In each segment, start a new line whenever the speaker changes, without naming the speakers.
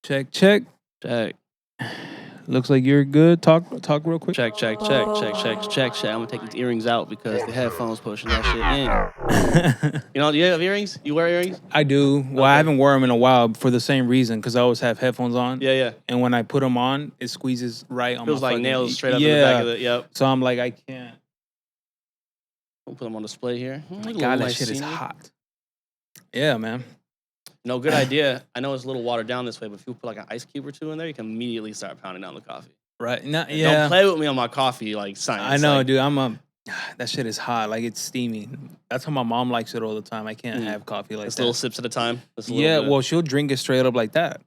Check, check.
Check.
Looks like you're good. Talk real quick.
Check. I'm gonna take these earrings out because the headphones pushing that shit in. You know, do you have earrings? You wear earrings?
I do. Well, I
Okay.
haven't worn them in a while for the same reason, because I always have headphones on.
Yeah.
And when I put them on, it squeezes right on
Feels
my
like
fucking...
nails straight up in the back of it. Yep.
So I'm like, I can't.
We'll put them on display here.
Oh my God, that shit is hot. Yeah, man.
No, good idea. I know it's a little watered down this way, but if you put like an ice cube or two in there, you can immediately start pounding down the coffee.
Right. No,
And
yeah.
Don't play with me on my coffee like science.
I know,
like,
dude. That shit is hot. Like, it's steamy. That's how my mom likes it all the time. I can't have coffee like
just
that.
little sips at a time.
Yeah, well, she'll drink it straight up like that.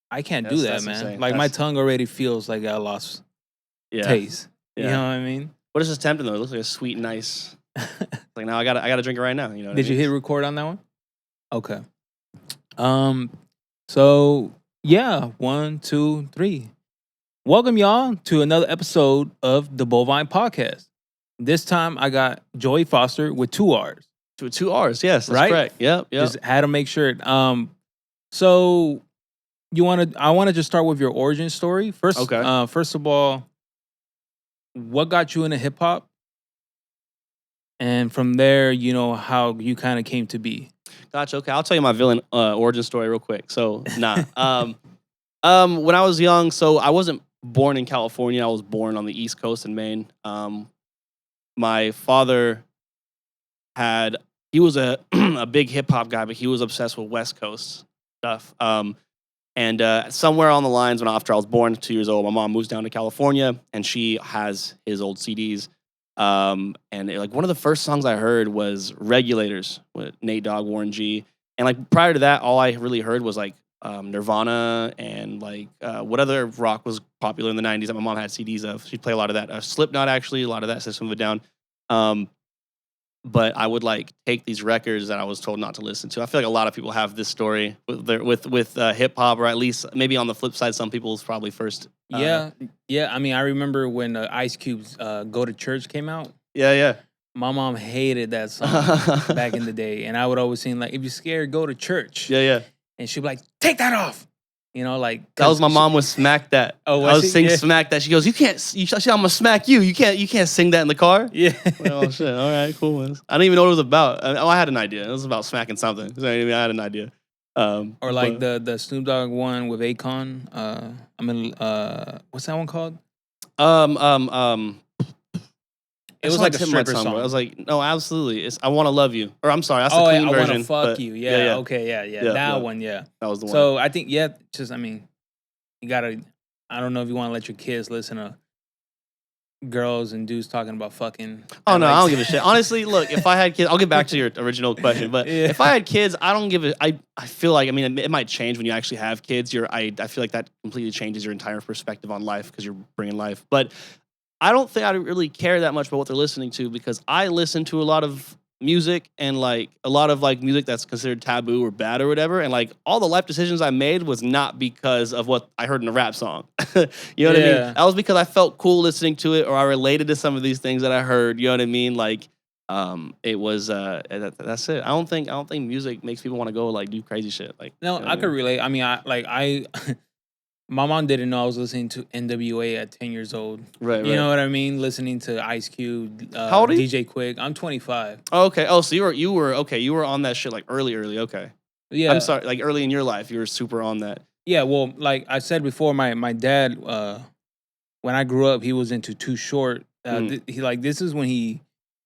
I can't do that,
that's
man.
insane.
Like, my tongue already feels like I lost taste.
Yeah.
You know what I mean?
What is this tempting though? It looks like a sweet, nice. Like now I gotta drink it right now. You know.
Did you hit record on that one? Okay. So yeah, 1, 2, 3. Welcome y'all to another episode of the Bovine Podcast. This time I got Joey.Fosterr with 2 R's.
With 2 R's, yes, that's
right?
correct. Yep.
Just had to make sure. So I want to just start with your origin story first.
Okay.
First of all, what got you into hip hop? And from there, you know, how you kind of came to be.
Gotcha. Okay, I'll tell you my villain origin story real quick. So, when I was young, so I wasn't born in California. I was born on the East Coast in Maine. My father he was a a big hip hop guy, but he was obsessed with West Coast stuff. And somewhere on the lines, after I was born, 2 years old, my mom moves down to California, and she has his old CDs. And one of the first songs I heard was Regulators with Nate Dogg, Warren G. And like prior to that, all I really heard was like Nirvana and what other rock was popular in the 90s that my mom had CDs of. She'd play a lot of that. Slipknot, actually, a lot of that, System of a Down. But I would take these records that I was told not to listen to. I feel like a lot of people have this story with hip hop, or at least maybe on the flip side, some people's probably first.
Yeah. I mean, I remember when Ice Cube's "Go to Church" came out.
Yeah.
My mom hated that song back in the day, and I would always sing if you're scared, go to church.
Yeah.
And she'd be like, take that off. You know,
that was my mom would smack that.
Oh,
I was sing smack that. She goes, you can't. I'm gonna smack you. You can't sing that in the car.
Yeah.
Oh shit. All right, cool. I didn't even know what it was about. I had an idea. It was about smacking something. So I had an idea.
Or the Snoop Dogg one with Akon. What's that one called? It was like a stripper song.
I was like, no, absolutely. It's I Want to Love You. Or I'm sorry, that's the clean version.
I Want to Fuck You. Yeah. Okay. Yeah. That one. Yeah.
That was the one.
So I think, you gotta, I don't know if you want to let your kids listen to girls and dudes talking about fucking.
Oh, no, I don't give a shit. Honestly, look, if I had kids, I'll get back to your original question, but if I had kids, I don't give a, I feel like, it might change when you actually have kids. I feel like that completely changes your entire perspective on life because you're bringing life. But I don't think I really care that much about what they're listening to, because I listen to a lot of music and a lot of music that's considered taboo or bad or whatever. And all the life decisions I made was not because of what I heard in a rap song. You know what I mean? That was because I felt cool listening to it, or I related to some of these things that I heard. You know what I mean? It was that's it. I don't think music makes people want to go do crazy shit.
No, I could relate. I mean, I my mom didn't know I was listening to NWA at 10 years old.
Right.
You know what I mean? Listening to Ice Cube,
How old are you?
DJ Quick. I'm 25.
Oh, okay. Oh, so you were okay. You were on that shit early. Okay.
Yeah.
I'm sorry. Early in your life, you were super on that.
Yeah. Well, like I said before, my dad, when I grew up, he was into Too Short. This is when he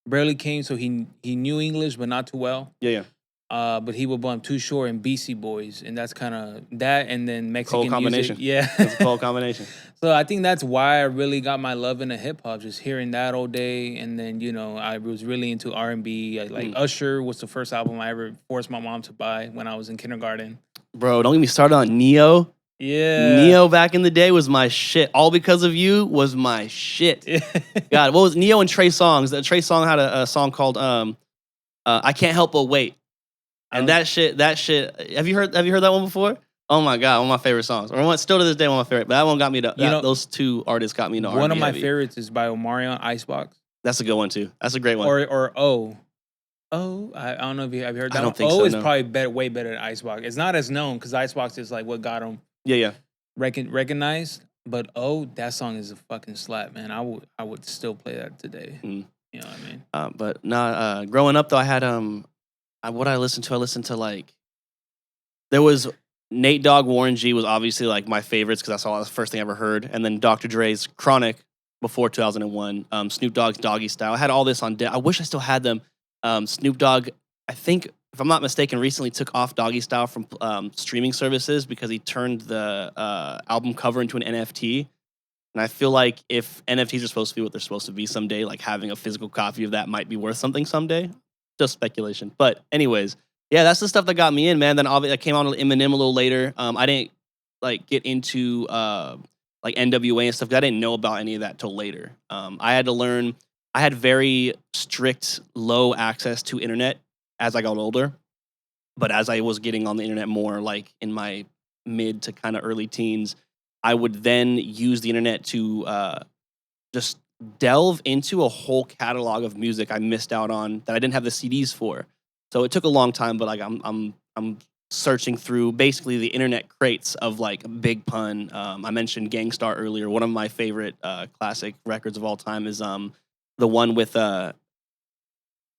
barely came, so he knew English but not too well.
Yeah.
But he would bump Too Short and BC Boys, and that's kind of that, and then Mexican
cold combination.
music. Yeah,
it's a cold combination.
So I think that's why I really got my love into hip hop, just hearing that all day, and then I was really into R&B. Usher was the first album I ever forced my mom to buy when I was in kindergarten.
Bro, don't get me started on Neo.
Yeah,
Neo back in the day was my shit. All Because of You was my shit. God, what was Neo and Trey Songz? Trey Songz had a song called I Can't Help But Wait. And that shit, have you heard that one before? Oh my God, one of my favorite songs. Still to this day, one of my favorite. But that one got me those two artists got me into R&B.
One of my favorites is by Omarion, Icebox.
That's a good one too. That's a great one.
Or O. I don't know if you have heard that.
I don't think
O
so,
is
no.
probably way better than Icebox. It's not as known because Icebox is what got him
Yeah.
recognized. But that song is a fucking slap, man. I would still play that today.
Mm.
You know what I mean?
But not growing up though, I had what I listened to like there was Nate Dogg, Warren G was obviously like my favorites because that's the first thing I ever heard, and then Dr. Dre's Chronic before 2001, Snoop Dogg's Doggy Style. I had all this on deck. I wish I still had them. Snoop Dogg, I think if I'm not mistaken, recently took off Doggy Style from streaming services because he turned the album cover into an NFT. And I feel like if NFTs are supposed to be what they're supposed to be someday, like having a physical copy of that might be worth something someday. Just speculation. But anyways, yeah, that's the stuff that got me in, man. Then obviously I came on to Eminem a little later. I didn't like get into like NWA and stuff. I didn't know about any of that till later. I had to learn. I had very strict, low access to internet as I got older. But as I was getting on the internet more, like in my mid to kind of early teens, I would then use the internet to just delve into a whole catalog of music I missed out on that I didn't have the CDs for. So it took a long time, but like I'm searching through basically the internet crates of like Big Pun. I mentioned Gangstar earlier. One of my favorite classic records of all time is the one with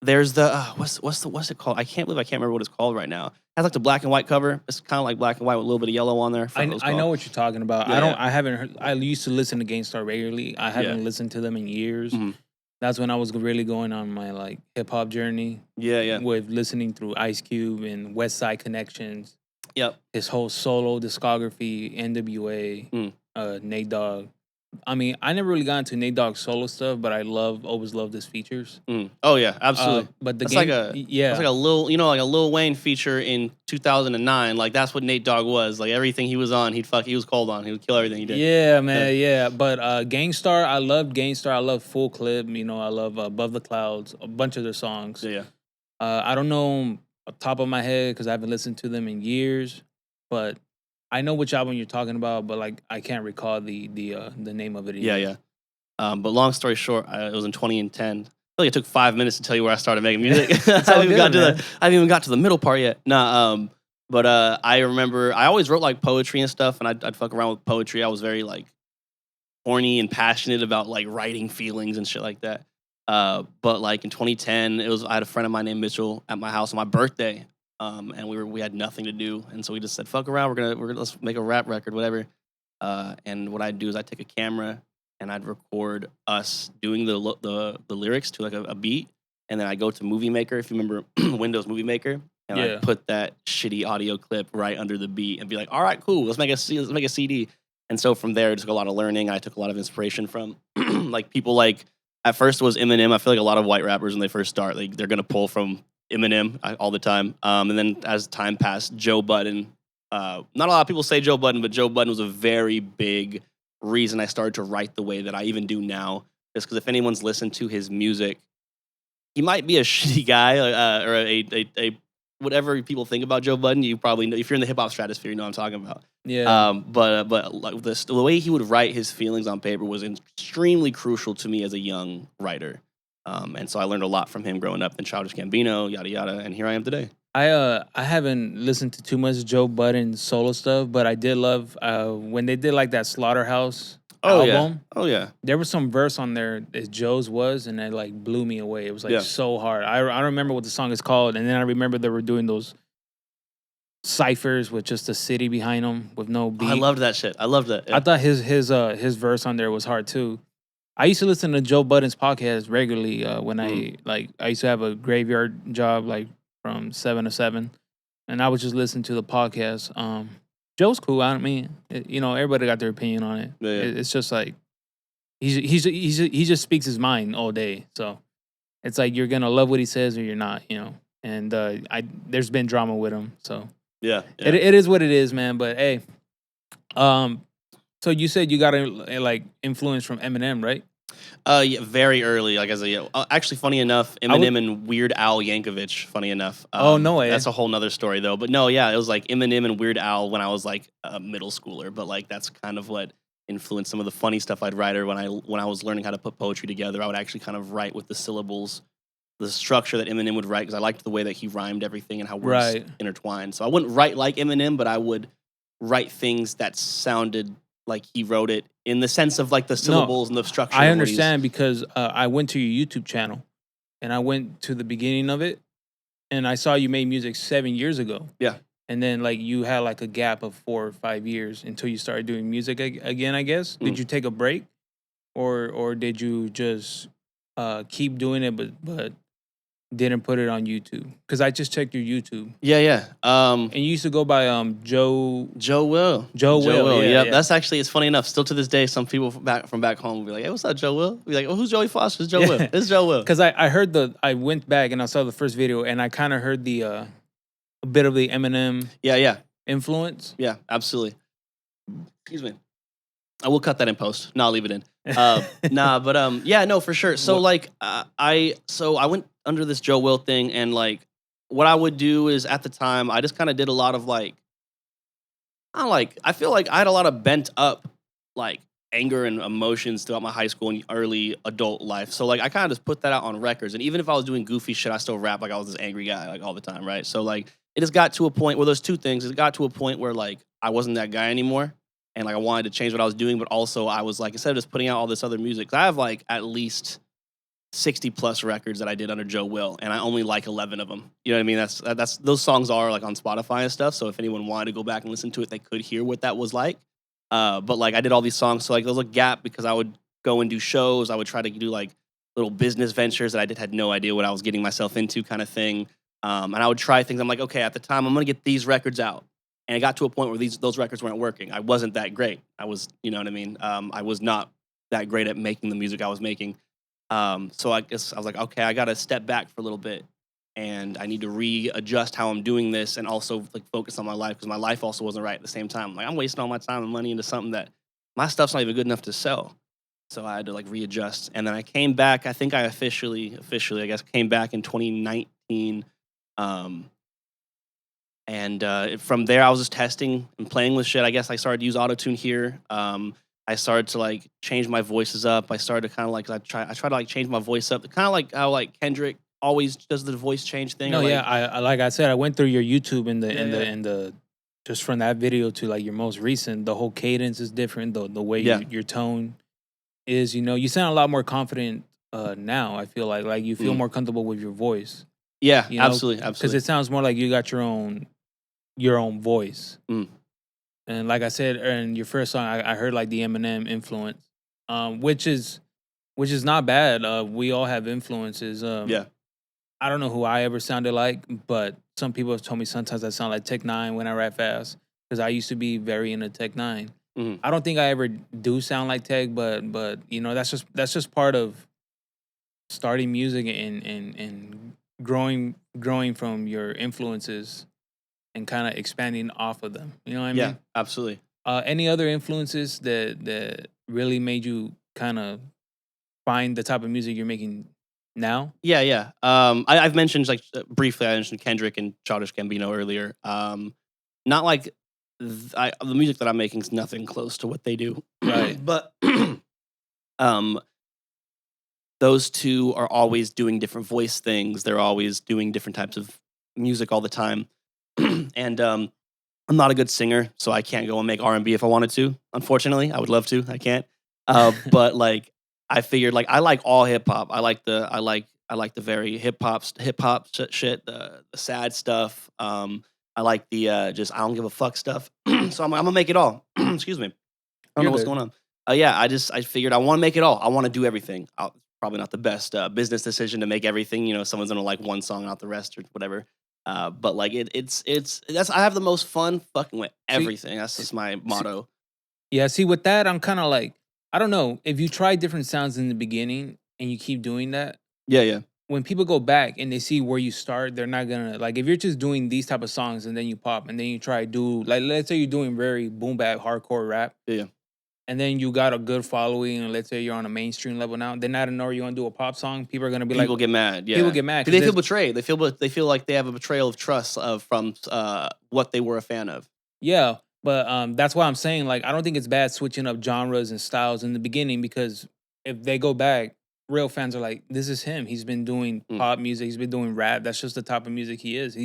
there's the what's it called? I can't remember what it's called right now. It has like the black and white cover. It's kind of like black and white with a little bit of yellow on there.
I know what you're talking about.
Yeah,
I haven't heard. I used to listen to Gangstar regularly. I haven't listened to them in years.
Mm-hmm.
That's when I was really going on my like hip hop journey.
Yeah.
With listening through Ice Cube and West Side Connections.
Yep.
His whole solo discography, NWA, Nate Dogg. I mean, I never really got into Nate Dogg's solo stuff, but I always loved his features.
Oh yeah, absolutely.
But
that's like a little, like a Lil Wayne feature in 2009. Like that's what Nate Dogg was. Like everything he was on, he was cold on. He would kill everything he did.
Yeah, man, yeah. But Gangstar, I loved Gangstar. I love Full Clip. You know, I love Above the Clouds. A bunch of their songs.
Yeah.
I don't know top of my head because I haven't listened to them in years, but I know which album you're talking about, but like I can't recall the name of it.
Yeah. But long story short, it was in 2010. I feel like it took 5 minutes to tell you where I started making music. I haven't even got to the middle part yet. But I remember I always wrote like poetry and stuff, and I'd fuck around with poetry. I was very like horny and passionate about like writing feelings and shit like that. But like in 2010, I had a friend of mine named Mitchell at my house on my birthday. And we had nothing to do, and so we just said, "Fuck around, let's make a rap record, whatever." And what I'd do is I'd take a camera and I'd record us doing the lyrics to like a beat, and then I go to Movie Maker, if you remember Windows Movie Maker, and I put that shitty audio clip right under the beat and be like, "All right, cool, let's make a CD." And so from there, it took a lot of learning. I took a lot of inspiration from like people like at first it was Eminem. I feel like a lot of white rappers when they first start, like they're gonna pull from Eminem all the time. And then as time passed, Joe Budden. Not a lot of people say Joe Budden, but Joe Budden was a very big reason I started to write the way that I even do now. Just because if anyone's listened to his music, he might be a shitty guy or a whatever people think about Joe Budden. You probably know, if you're in the hip hop stratosphere, you know what I'm talking about.
Yeah.
But like the way he would write his feelings on paper was extremely crucial to me as a young writer. And so I learned a lot from him growing up in Childish Gambino, yada yada, and here I am today.
I haven't listened to too much Joe Budden solo stuff, but I did love when they did like that Slaughterhouse album.
Oh yeah.
There was some verse on there that Joe's was, and it like blew me away. It was like so hard. I don't remember what the song is called, and then I remember they were doing those ciphers with just a city behind them with no beat.
I loved that shit. I loved that. Yeah.
I thought his verse on there was hard too. I used to listen to Joe Budden's podcast regularly when I used to have a graveyard job like from 7 to 7, and I would just listen to the podcast. Joe's cool. I mean, everybody got their opinion on it.
Yeah.
It's just like he just speaks his mind all day. So it's like you're gonna love what he says or you're not. And there's been drama with him. So
yeah.
It is what it is, man. But hey, so you said you got like influence from Eminem, right?
Yeah, very early. Like actually, funny enough, Eminem and Weird Al Yankovic. Funny enough.
Oh no way.
That's a whole nother story though. But no, yeah, it was like Eminem and Weird Al when I was like a middle schooler. But like that's kind of what influenced some of the funny stuff I'd write. Or when I was learning how to put poetry together, I would actually kind of write with the syllables, the structure that Eminem would write because I liked the way that he rhymed everything and how words intertwined. So I wouldn't write like Eminem, but I would write things that sounded like he wrote it in the sense of like the syllables and the structure.
I
of what he's-
understand because I went to your YouTube channel and I went to the beginning of it and I saw you made music 7 years ago.
Yeah.
And then like you had like a gap of 4 or 5 years until you started doing music again, I guess. Did you take a break or did you just keep doing it but didn't put it on YouTube? Because I just checked your YouTube.
Yeah.
And you used to go by Joe
Will.
Yeah,
Yep.
yeah.
That's actually, it's funny enough. Still to this day, some people from back home will be like, "Hey, what's up, Joe Will?" Be like, "Oh, who's Joey.Fosterr? It's Joe Will. It's Joe Will."
Because I heard I went back and I saw the first video and I kind of heard the a bit of the Eminem
Yeah.
influence.
Yeah, absolutely. Excuse me. I will cut that in post. No, I'll leave it in. Yeah, no, for sure. So like, I went under this Joe Will thing, and like, what I would do is at the time I just kind of did a lot of like, I feel like I had a lot of bent up like anger and emotions throughout my high school and early adult life. So like, I kind of just put that out on records, and even if I was doing goofy shit, I still rap like I was this angry guy like all the time, right? So like, it just got to a point where there's two things. It got to a point where like I wasn't that guy anymore. And like I wanted to change what I was doing, but also I was like, instead of just putting out all this other music, 'cause I have like at least 60 plus records that I did under Joe Will, and I only like 11 of them. You know what I mean? That's those songs are like on Spotify and stuff. So if anyone wanted to go back and listen to it, they could hear what that was like. But like I did all these songs, so like there was a gap because I would go and do shows. I would try to do like little business ventures that had no idea what I was getting myself into, kind of thing. And I would try things. I'm like, okay, at the time, I'm gonna get these records out. And it got to a point where those records weren't working. I wasn't that great. I was, you know what I mean? I was not that great at making the music I was making. So I guess I was like, okay, I got to step back for a little bit, and I need to readjust how I'm doing this, and also like focus on my life, because my life also wasn't right at the same time. Like I'm wasting all my time and money into something that my stuff's not even good enough to sell. So I had to like readjust, and then I came back. I think I officially, I guess, came back in 2019. And from there, I was just testing and playing with shit. I guess I started to use autotune here. I started to like change my voices up. I started to kind of like I try to like change my voice up, kind of like how like Kendrick always does the voice change thing.
No,
like,
yeah, I like I said, I went through your YouTube and the just from that video to like your most recent, the whole cadence is different. The way your tone is, you sound a lot more confident now. I feel like you feel more comfortable with your voice.
Yeah, absolutely.
Because it sounds more like you got your own voice. And like I said, in your first song, I heard like the Eminem influence, which is not bad. We all have influences. I don't know who I ever sounded like, but some people have told me sometimes I sound like Tech-9 when I rap fast, because I used to be very into Tech-9. I don't think I ever do sound like Tech, but that's just part of starting music and growing from your influences and kind of expanding off of them. You know what I mean?
Yeah, absolutely.
Any other influences that really made you kind of find the type of music you're making now?
Yeah. I've mentioned like briefly. I mentioned Kendrick and Childish Gambino earlier. Not like the music that I'm making is nothing close to what they do.
Right.
But those two are always doing different voice things. They're always doing different types of music all the time. And I'm not a good singer, so I can't go and make R&B if I wanted to. Unfortunately, I would love to. I can't. But like, I figured like I like all hip hop. I like the very hip hop shit, the sad stuff. I like the just I don't give a fuck stuff. So I'm gonna make it all. Excuse me. I don't know what's going on. I figured I want to make it all. I want to do everything. Probably not the best business decision to make everything. Someone's gonna like one song, not the rest, or whatever. But like it's I have the most fun fucking with everything. That's just my motto.
Yeah, see, with that, I'm kind of like, I don't know, if you try different sounds in the beginning and you keep doing that.
Yeah.
When people go back and they see where you start, they're not gonna like, if you're just doing these type of songs and then you pop and then you try to do like, let's say you're doing very boom bap hardcore rap.
Yeah.
And then you got a good following, and let's say you're on a mainstream level now. Then out of nowhere, you're gonna do a pop song. People are gonna be
people get mad. Yeah,
people get mad
because they feel betrayed. They feel like they have a betrayal of trust from what they were a fan of.
Yeah, but that's why I'm saying like I don't think it's bad switching up genres and styles in the beginning, because if they go back, real fans are like, this is him. He's been doing pop music. He's been doing rap. That's just the type of music he is.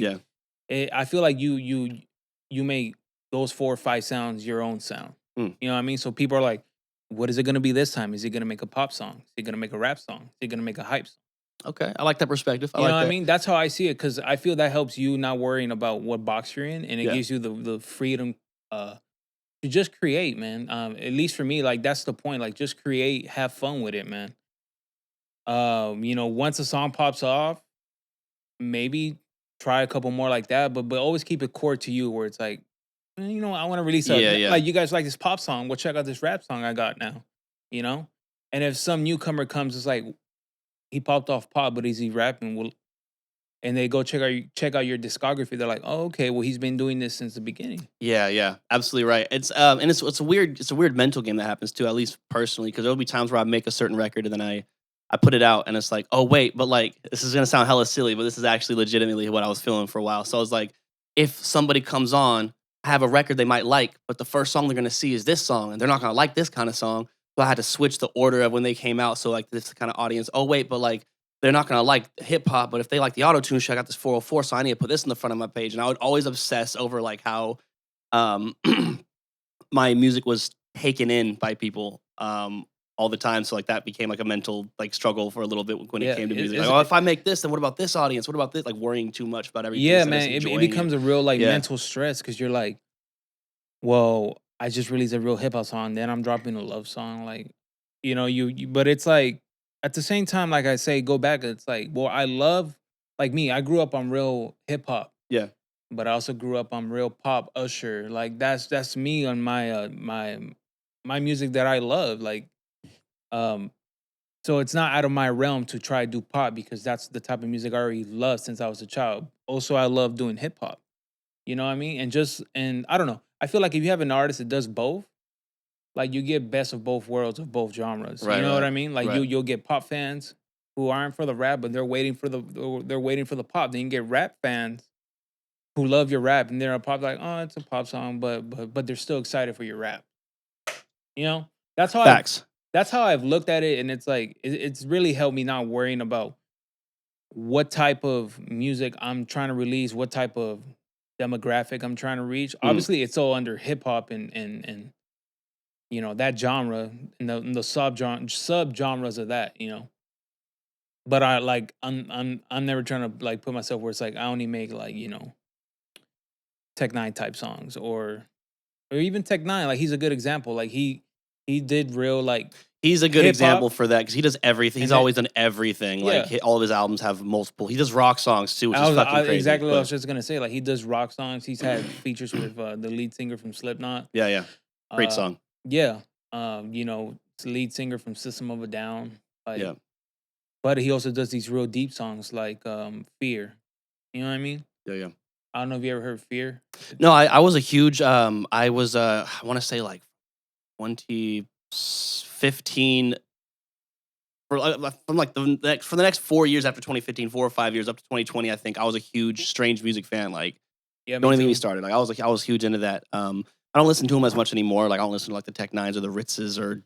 I feel like you make those 4 or 5 sounds your own sound.
Mm.
You know what I mean? So people are like, what is it going to be this time? Is he going to make a pop song? Is he going to make a rap song? Is he going to make a hype song?
Okay, I like that perspective. I
You
like
know what
that.
I mean? That's how I see it, because I feel that helps you not worrying about what box you're in, and it
Yeah.
gives you the freedom to just create, man. At least for me, like that's the point. Like just create, have fun with it, man. Once a song pops off, maybe try a couple more like that, but always keep it core to you, where it's like, I want to release
Yeah.
like you guys like this pop song. Well, check out this rap song I got now. You know, and if some newcomer comes, it's like he popped off pop, but is he rapping? Well, and they go check out your discography. They're like, oh, okay, well he's been doing this since the beginning.
Yeah, absolutely right. It's and it's a weird mental game that happens too, at least personally, because there'll be times where I make a certain record and then I put it out and it's like, oh wait, but like this is gonna sound hella silly, but this is actually legitimately what I was feeling for a while. So I was like, if somebody comes on, I have a record they might like, but the first song they're gonna see is this song, and they're not gonna like this kind of song. So I had to switch the order of when they came out. So like this kind of audience, oh wait, but like they're not gonna like hip hop, but if they like the auto tune shit, I got this 404, so I need to put this in the front of my page. And I would always obsess over like how um, my music was taken in by people all the time. So like that became like a mental like struggle for a little bit when it came to music. Like, oh, if I make this, then what about this audience? What about this? Like worrying too much about everything.
Yeah,
instead of
man,
just
it
enjoying
becomes a real like
Yeah.
mental stress, because you're like, well, I just released a real hip hop song, then I'm dropping a love song, like, but it's like at the same time, like I say, go back. It's like, well, I love, like me, I grew up on real hip hop,
Yeah.
but I also grew up on real pop, Usher. Like that's me on my music that I love. Like, so it's not out of my realm to try to do pop, because that's the type of music I already love since I was a child. Also, I love doing hip hop. You know what I mean? And I don't know. I feel like if you have an artist that does both, like you get best of both worlds of both genres.
Right,
You know what
right,
I mean? Like
right.
you'll get pop fans who aren't for the rap, but they're waiting for the pop. Then you get rap fans who love your rap, and they're a pop, like, oh, it's a pop song, but they're still excited for your rap. You know? That's how
Facts.
that's how I've looked at it, and it's like it's really helped me not worrying about what type of music I'm trying to release, what type of demographic I'm trying to reach. Obviously, it's all under hip hop and that genre and the sub genres of that. But I'm never trying to like put myself where it's like I only make like Tech 9 type songs, or even Tech 9. Like he's a good example. Like he did real like
He's a good
hip-hop,
example for that because he does everything. He's
and then-
always done everything. Like
Yeah.
all of his albums have multiple. He does rock songs too, which is fucking crazy.
exactly what I
but-
was just gonna say. Like he does rock songs. He's had features with the lead singer from Slipknot.
Yeah. Great
Uh,
song.
Yeah. Lead singer from System of a Down. Like,
Yeah.
But he also does these real deep songs like Fear. You know what I mean?
Yeah.
I don't know if you ever heard Fear.
No, I was a huge I was I want to say like 2015 for the next 4 years after 2015, 4 or 5 years up to 2020, I think I was a huge Strange Music fan. Like
Yeah,
don't even get me
too.
started. Like I was huge into that. I don't listen to him as much anymore. Like I don't listen to like the Tech Nines or the Ritzes or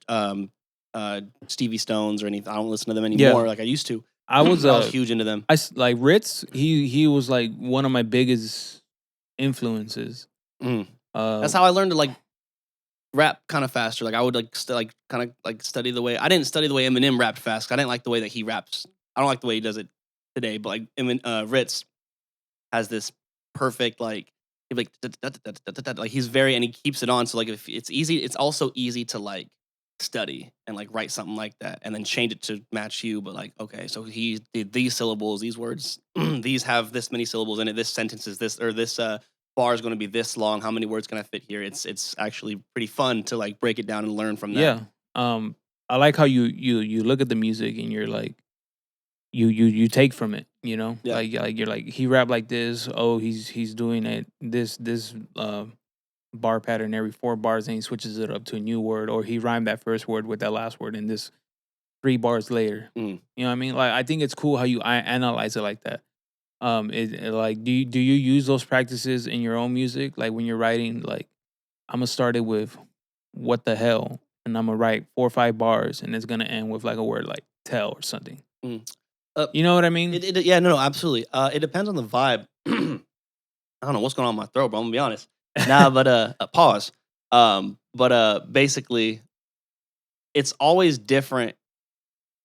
Stevie Stones or anything. I don't listen to them anymore like I used to.
I was
huge into them.
like Ritz. He was like one of my biggest influences.
That's how I learned to like rap kind of faster. Like I would like kind of like study the way. I didn't study the way Eminem rapped fast. 'Cause I didn't like the way that he raps. I don't like the way he does it today. But like Ritz has this perfect like he's very, and he keeps it on. So like if it's easy, it's also easy to like study and like write something like that and then change it to match you. But like, okay, so he did these syllables, these words, these have this many syllables in it. This sentence is this, or this bar is going to be this long. How many words can I fit here? It's actually pretty fun to like break it down and learn from that.
Yeah. I like how you look at the music and you're like, you take from it,
Yeah.
like you're like, he rap like this. Oh, he's doing it this bar pattern every 4 bars, and he switches it up to a new word, or he rhymed that first word with that last word in this 3 bars later. You know what I mean? Like I think it's cool how you analyze it like that. Like do you use those practices in your own music? Like when you're writing, like I'm gonna start it with what the hell, and I'm gonna write 4 or 5 bars, and it's gonna end with like a word like tell or something. You know what I mean?
Yeah, no, absolutely. It depends on the vibe. I don't know what's going on in my throat, bro. I'm gonna be honest. Nah, but pause. Basically, it's always different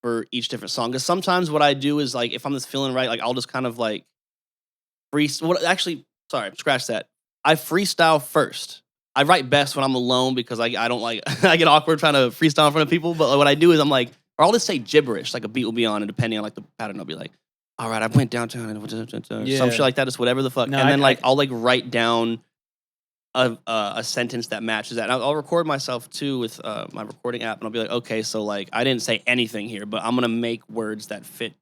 for each different song. Because sometimes what I do is like, if I'm just feeling right, like I'll just kind of like sorry, scratch that. I freestyle first. I write best when I'm alone because I don't like I get awkward trying to freestyle in front of people. But what I do is I'm like, or I'll just say gibberish, like a beat will be on, and depending on like the pattern, I'll be like, all right, I went downtown and some shit like that, just whatever the fuck.
No,
and then like I'll like write down a sentence that matches that. And I'll record myself too with my recording app, and I'll be like, okay, so like I didn't say anything here, but I'm gonna make words that fit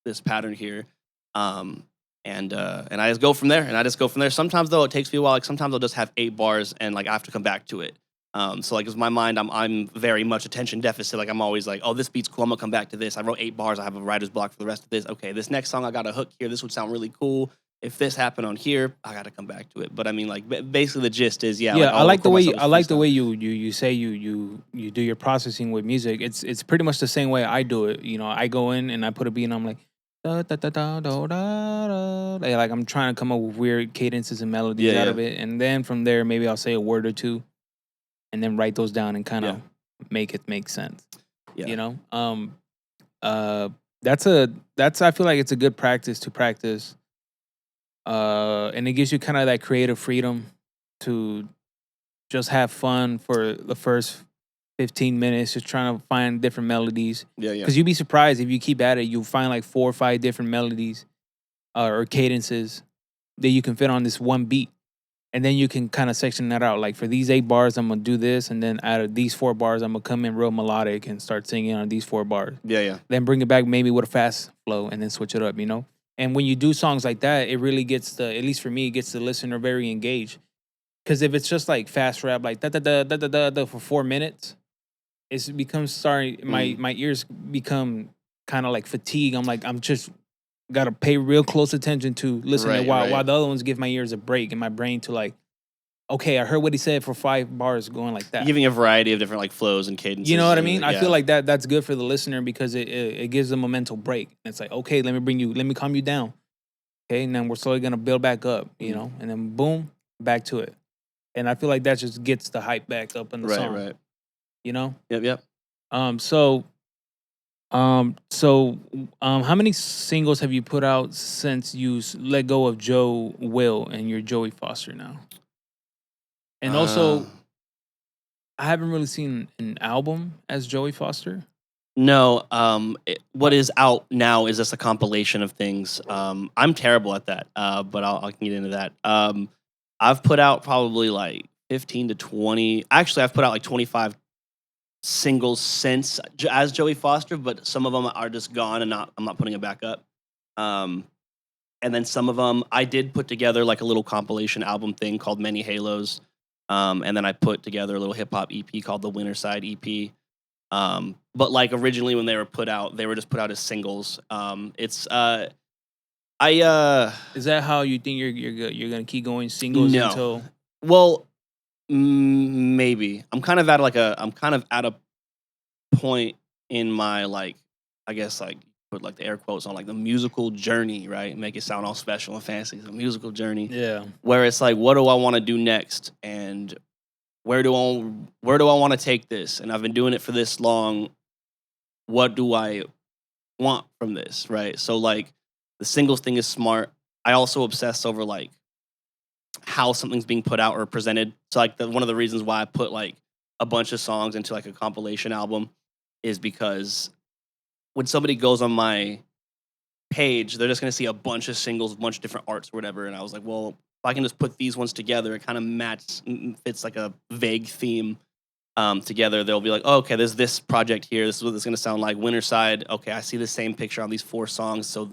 this pattern here. And I just go from there. Sometimes though it takes me a while. Like sometimes I'll just have 8 bars and like I have to come back to it. So like, 'cause my mind, I'm very much attention deficit. Like I'm always like, oh, this beat's cool. I'm gonna come back to this. I wrote 8 bars. I have a writer's block for the rest of this. Okay, this next song I got a hook here. This would sound really cool. If this happened on here, I got to come back to it. But I mean, like basically the gist is, yeah.
Yeah,
Like,
I like the way you say you do your processing with music. It's pretty much the same way I do it. You know, I go in and I put a beat and I'm like, da, da, da, da, da, da, da. Like I'm trying to come up with weird cadences and melodies out of it, and then from there maybe I'll say a word or two, and then write those down and kind of make it make sense.
Yeah.
You know, that's I feel like it's a good practice to practice. And it gives you kind of that creative freedom to just have fun for the first 15 minutes, just trying to find different melodies.
Yeah.
Because you'd be surprised if you keep at it, you'll find like 4 or 5 different melodies or cadences that you can fit on this one beat. And then you can kind of section that out. Like for these 8 bars, I'm going to do this. And then out of these 4 bars, I'm going to come in real melodic and start singing on these 4 bars.
Yeah.
Then bring it back maybe with a fast flow and then switch it up, you know? And when you do songs like that, it really gets at least for me, it gets the listener very engaged. Because if it's just like fast rap, like da da da da da da da for 4 minutes, it becomes my ears become kind of like fatigue. I'm just gotta pay real close attention to listening while the other ones give my ears a break and my brain to like, okay, I heard what he said for 5 bars going like that.
Giving a variety of different like flows and cadences.
You know what I mean? I feel like that's good for the listener because it gives them a mental break. It's like, okay, let me calm you down. Okay, and then we're slowly gonna build back up, you know, and then boom, back to it. And I feel like that just gets the hype back up in the song. Right. You know?
Yep.
So how many singles have you put out since you let go of Joe Will and you're Joey.Fosterr now? And also, I haven't really seen an album as Joey.Fosterr.
No, what is out now is just a compilation of things. I'm terrible at that, but I can get into that. I've put out probably like 15 to 20. Actually, I've put out like 25 singles since as Joey.Fosterr, but some of them are just gone and I'm not putting it back up. And then some of them I did put together like a little compilation album thing called Many Halos. And then I put together a little hip hop EP called the Winter Side EP. But like originally when they were put out, they were just put out as singles. Is that
how you think you're gonna keep going singles until?
Well, maybe I'm kind of at a point in my like, I guess like put like the air quotes on like the musical journey, right? Make it sound all special and fancy. The musical journey.
Yeah.
Where it's like, what do I want to do next? And where do I want to take this? And I've been doing it for this long. What do I want from this, right? So like the singles thing is smart. I also obsess over like how something's being put out or presented. So like one of the reasons why I put like a bunch of songs into like a compilation album is because when somebody goes on my page, they're just going to see a bunch of singles, a bunch of different arts or whatever. And I was like, well, if I can just put these ones together, it kind of fits like a vague theme together. They'll be like, oh, okay, there's this project here. This is what it's going to sound like. Winterside, okay, I see the same picture on these 4 songs. So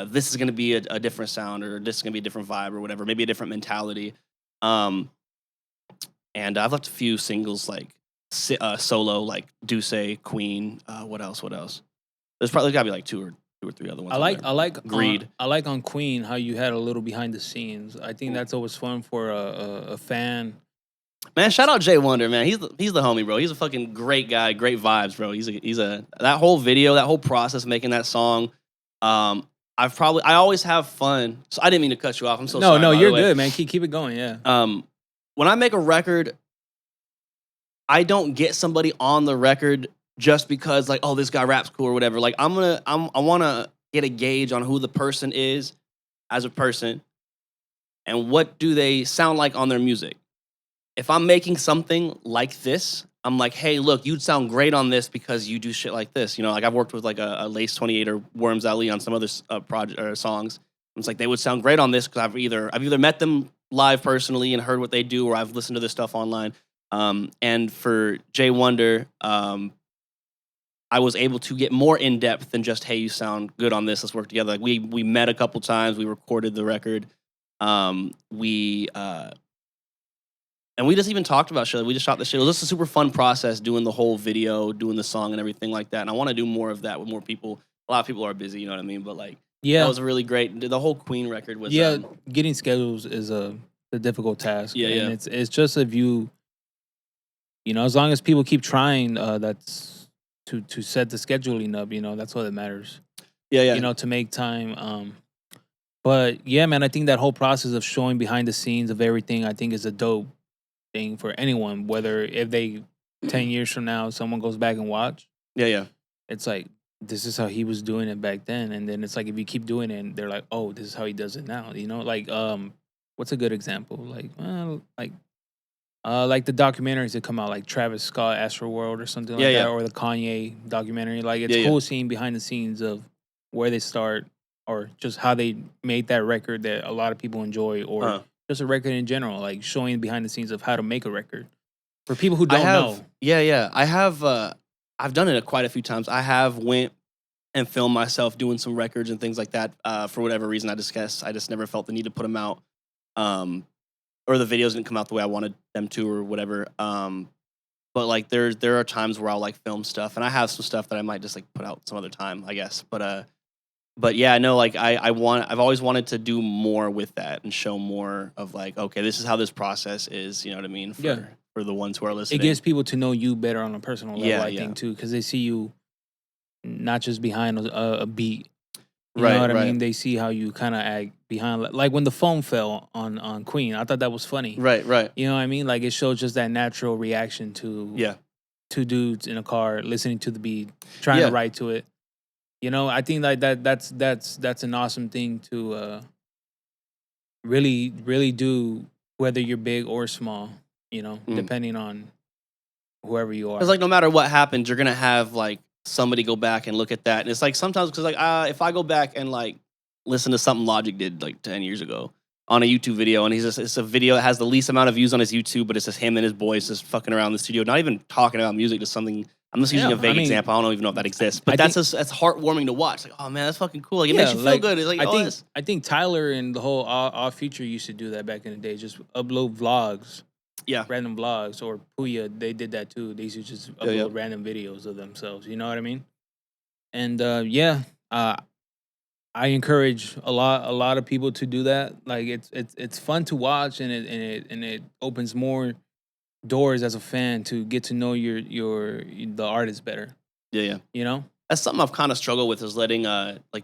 this is going to be a different sound, or this is going to be a different vibe or whatever, maybe a different mentality. And I've left a few singles like solo, like Duce, Queen. What else? There's probably got to be like 2 or 3 other ones.
I like
Greed.
I like on Queen how you had a little behind the scenes. I think that's always fun for a fan.
Man, shout out Jay Wonder, man. He's the homie, bro. He's a fucking great guy, great vibes, bro. He's that whole video, that whole process of making that song. I always have fun. So I didn't mean to cut you off. I'm so
No,
sorry.
no,
by
you're
the way.
good, man. Keep it going. Yeah.
When I make a record, I don't get somebody on the record just because like, oh, this guy raps cool or whatever. Like I want to get a gauge on who the person is as a person and what do they sound like on their music. If I'm making something like this, I'm like, hey, look, you'd sound great on this because you do shit like this. You know, like I've worked with like a Lace 28 or Worms Ali on some other project or songs. And it's like they would sound great on this because I've either met them live personally and heard what they do, or I've listened to their stuff online. And for Jay Wonder, I was able to get more in depth than just, hey, you sound good on this. Let's work together. Like we met a couple times. We recorded the record. And we just even talked about shit. We just shot the shit. It was just a super fun process doing the whole video, doing the song and everything like that. And I want to do more of that with more people. A lot of people are busy, you know what I mean? But like, that was really great. The whole Queen record was
getting schedules is a difficult task.
Yeah,
and it's just if you know, as long as people keep trying, that's to set the scheduling up. You know, that's what it matters.
Yeah.
You know, to make time. But yeah, man, I think that whole process of showing behind the scenes of everything, I think is a dope thing for anyone, whether if they 10 years from now someone goes back and watch, it's like, this is how he was doing it back then. And then it's like, if you keep doing it, they're like, oh, this is how he does it now, you know? Like what's a good example? Like the documentaries that come out, like Travis Scott Astroworld or something like that, or the Kanye documentary. Like it's cool seeing behind the scenes of where they start, or just how they made that record that a lot of people enjoy, or just a record in general, like showing behind the scenes of how to make a record for people who don't know.
Yeah. I have, I've done it quite a few times. I have went and filmed myself doing some records and things like that. For whatever reason, I just never felt the need to put them out. Or the videos didn't come out the way I wanted them to, or whatever. But like there are times where I'll like film stuff, and I have some stuff that I might just like put out some other time, I guess. But yeah, no, like I've always wanted to do more with that and show more of like, okay, this is how this process is. You know what I mean? For the ones who are listening,
it gives people to know you better on a personal level. I think too, because they see you not just behind a beat. You know what I mean? They see how you kind of act behind, like when the phone fell on Queen. I thought that was funny.
Right.
You know what I mean? Like it shows just that natural reaction to two dudes in a car listening to the beat, trying to write to it. You know, I think like that's an awesome thing to really do, whether you're big or small. You know, depending on whoever you are.
Because like no matter what happens, you're gonna have like somebody go back and look at that, and it's like sometimes because like if I go back and like listen to something Logic did like 10 years ago on a YouTube video, and it's a video that has the least amount of views on his YouTube, but it's just him and his boys just fucking around the studio, not even talking about music, just something. I'm just using a vague example. I don't even know if that exists, but that's heartwarming to watch. Like, oh man, that's fucking cool. Like it makes you feel good. It's like
I think Tyler and the whole Off Future used to do that back in the day. Just upload vlogs.
Yeah,
random vlogs, or Puya, they did that too. They used to just upload random videos of themselves. You know what I mean? And I encourage a lot of people to do that. Like it's fun to watch, and it opens more doors as a fan to get to know the artist better.
Yeah.
You know,
that's something I've kind of struggled with, is letting like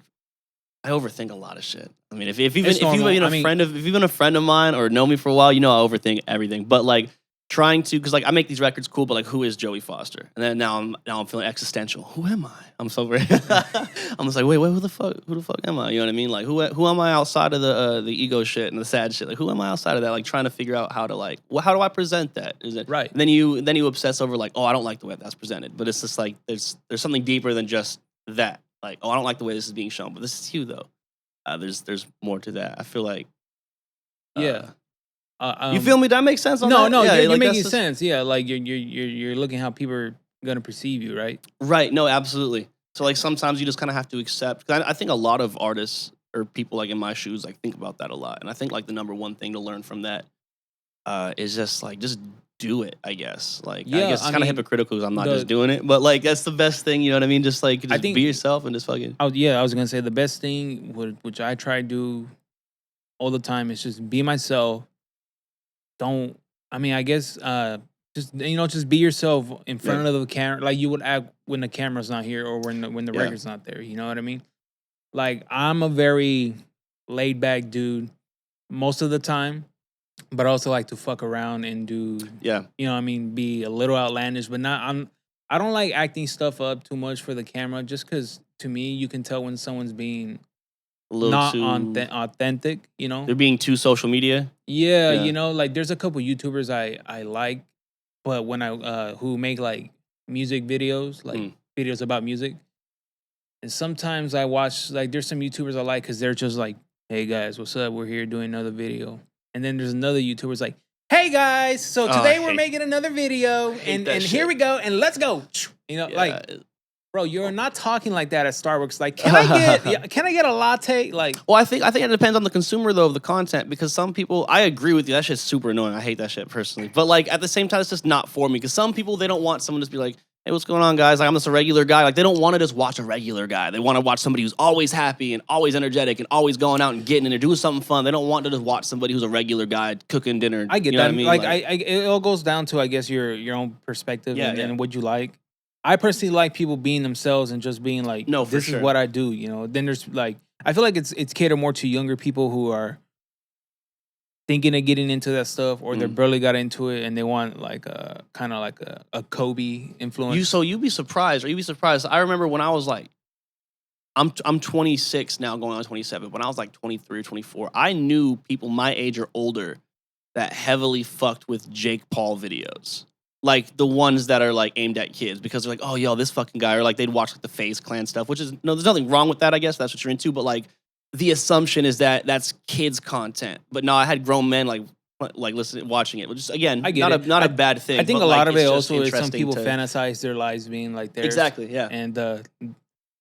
I overthink a lot of shit. I mean, if you've been a friend of mine or know me for a while, you know I overthink everything. But like trying to, because like I make these records cool, but like who is Joey.Fosterr? And then now I'm feeling existential. Who am I? I'm so very. I'm just like, wait, who the fuck am I? You know what I mean? Like who am I outside of the ego shit and the sad shit? Like who am I outside of that? Like trying to figure out how to like, how do I present that? Is it
right?
And then you obsess over like, oh, I don't like the way that's presented. But it's just like there's something deeper than just that. Like, oh, I don't like the way this is being shown, but this is you though. There's more to that. I feel like. You feel me? That makes sense.
No, you're making sense. Yeah, like you're looking how people are gonna perceive you, right?
Right. No, absolutely. So like sometimes you just kind of have to accept. Cause I think a lot of artists or people like in my shoes like think about that a lot, and I think like the number one thing to learn from that is just do it. I guess I guess it's kind of hypocritical because I'm not just doing it, but like that's the best thing. You know what I mean? Just like be yourself and just fucking.
I was gonna say the best thing, which I try to do all the time, is just be myself. I guess just be yourself in front of the camera, like you would act when the camera's not here or when the record's not there. You know what I mean? Like, I'm a very laid back dude most of the time, but I also like to fuck around and do,
Yeah.
you know what I mean, be a little outlandish, but I don't like acting stuff up too much for the camera just because to me, you can tell when someone's being
A little
not
too.
authentic, you know?
They're being too social media.
Yeah,
Yeah.
you know, like there's a couple YouTubers I like, but when I who make like music videos, like videos about music, and sometimes I watch like there's some YouTubers I like because they're just like, "Hey guys, what's up? We're here doing another video," and then there's another YouTuber's like, "Hey guys, so today we're making another video, and here we go, and let's go." You know, like, bro, you're not talking like that at Starbucks. Like, can I get a latte? Like,
Well, I think it depends on the consumer though of the content, because some people, I agree with you, that shit's super annoying. I hate that shit personally. But like at the same time, it's just not for me, because some people, they don't want someone to just be like, "Hey, what's going on, guys? Like, I'm just a regular guy." Like, they don't want to just watch a regular guy. They want to watch somebody who's always happy and always energetic and always going out and getting in and doing something fun. They don't want to just watch somebody who's a regular guy cooking dinner.
I get
you know
that.
What I mean?
Like, it all goes down to, I guess, your own perspective and what you like. I personally like people being themselves and just being like,
No, for
this
sure.
is what I do, you know. Then there's like, I feel like it's catered more to younger people who are thinking of getting into that stuff, or they barely got into it and they want like a kind of like a Kobe influence.
You'd be surprised, or you'd be surprised. I remember when I was like, I'm 26 now, going on 27. When I was like 23 or 24, I knew people my age or older that heavily fucked with Jake Paul videos. Like the ones that are like aimed at kids, because they're like, "Oh, yo, this fucking guy," or like they'd watch like the FaZe Clan stuff, which is, no, there's nothing wrong with that, I guess, if that's what you're into. But like the assumption is that that's kids content. But no, I had grown men like listening, watching it, which is, again, not a bad thing.
I think
but
a lot
like,
of it
it's just
also is some
interesting
people
to-
fantasize their lives being like theirs.
Exactly, yeah.
And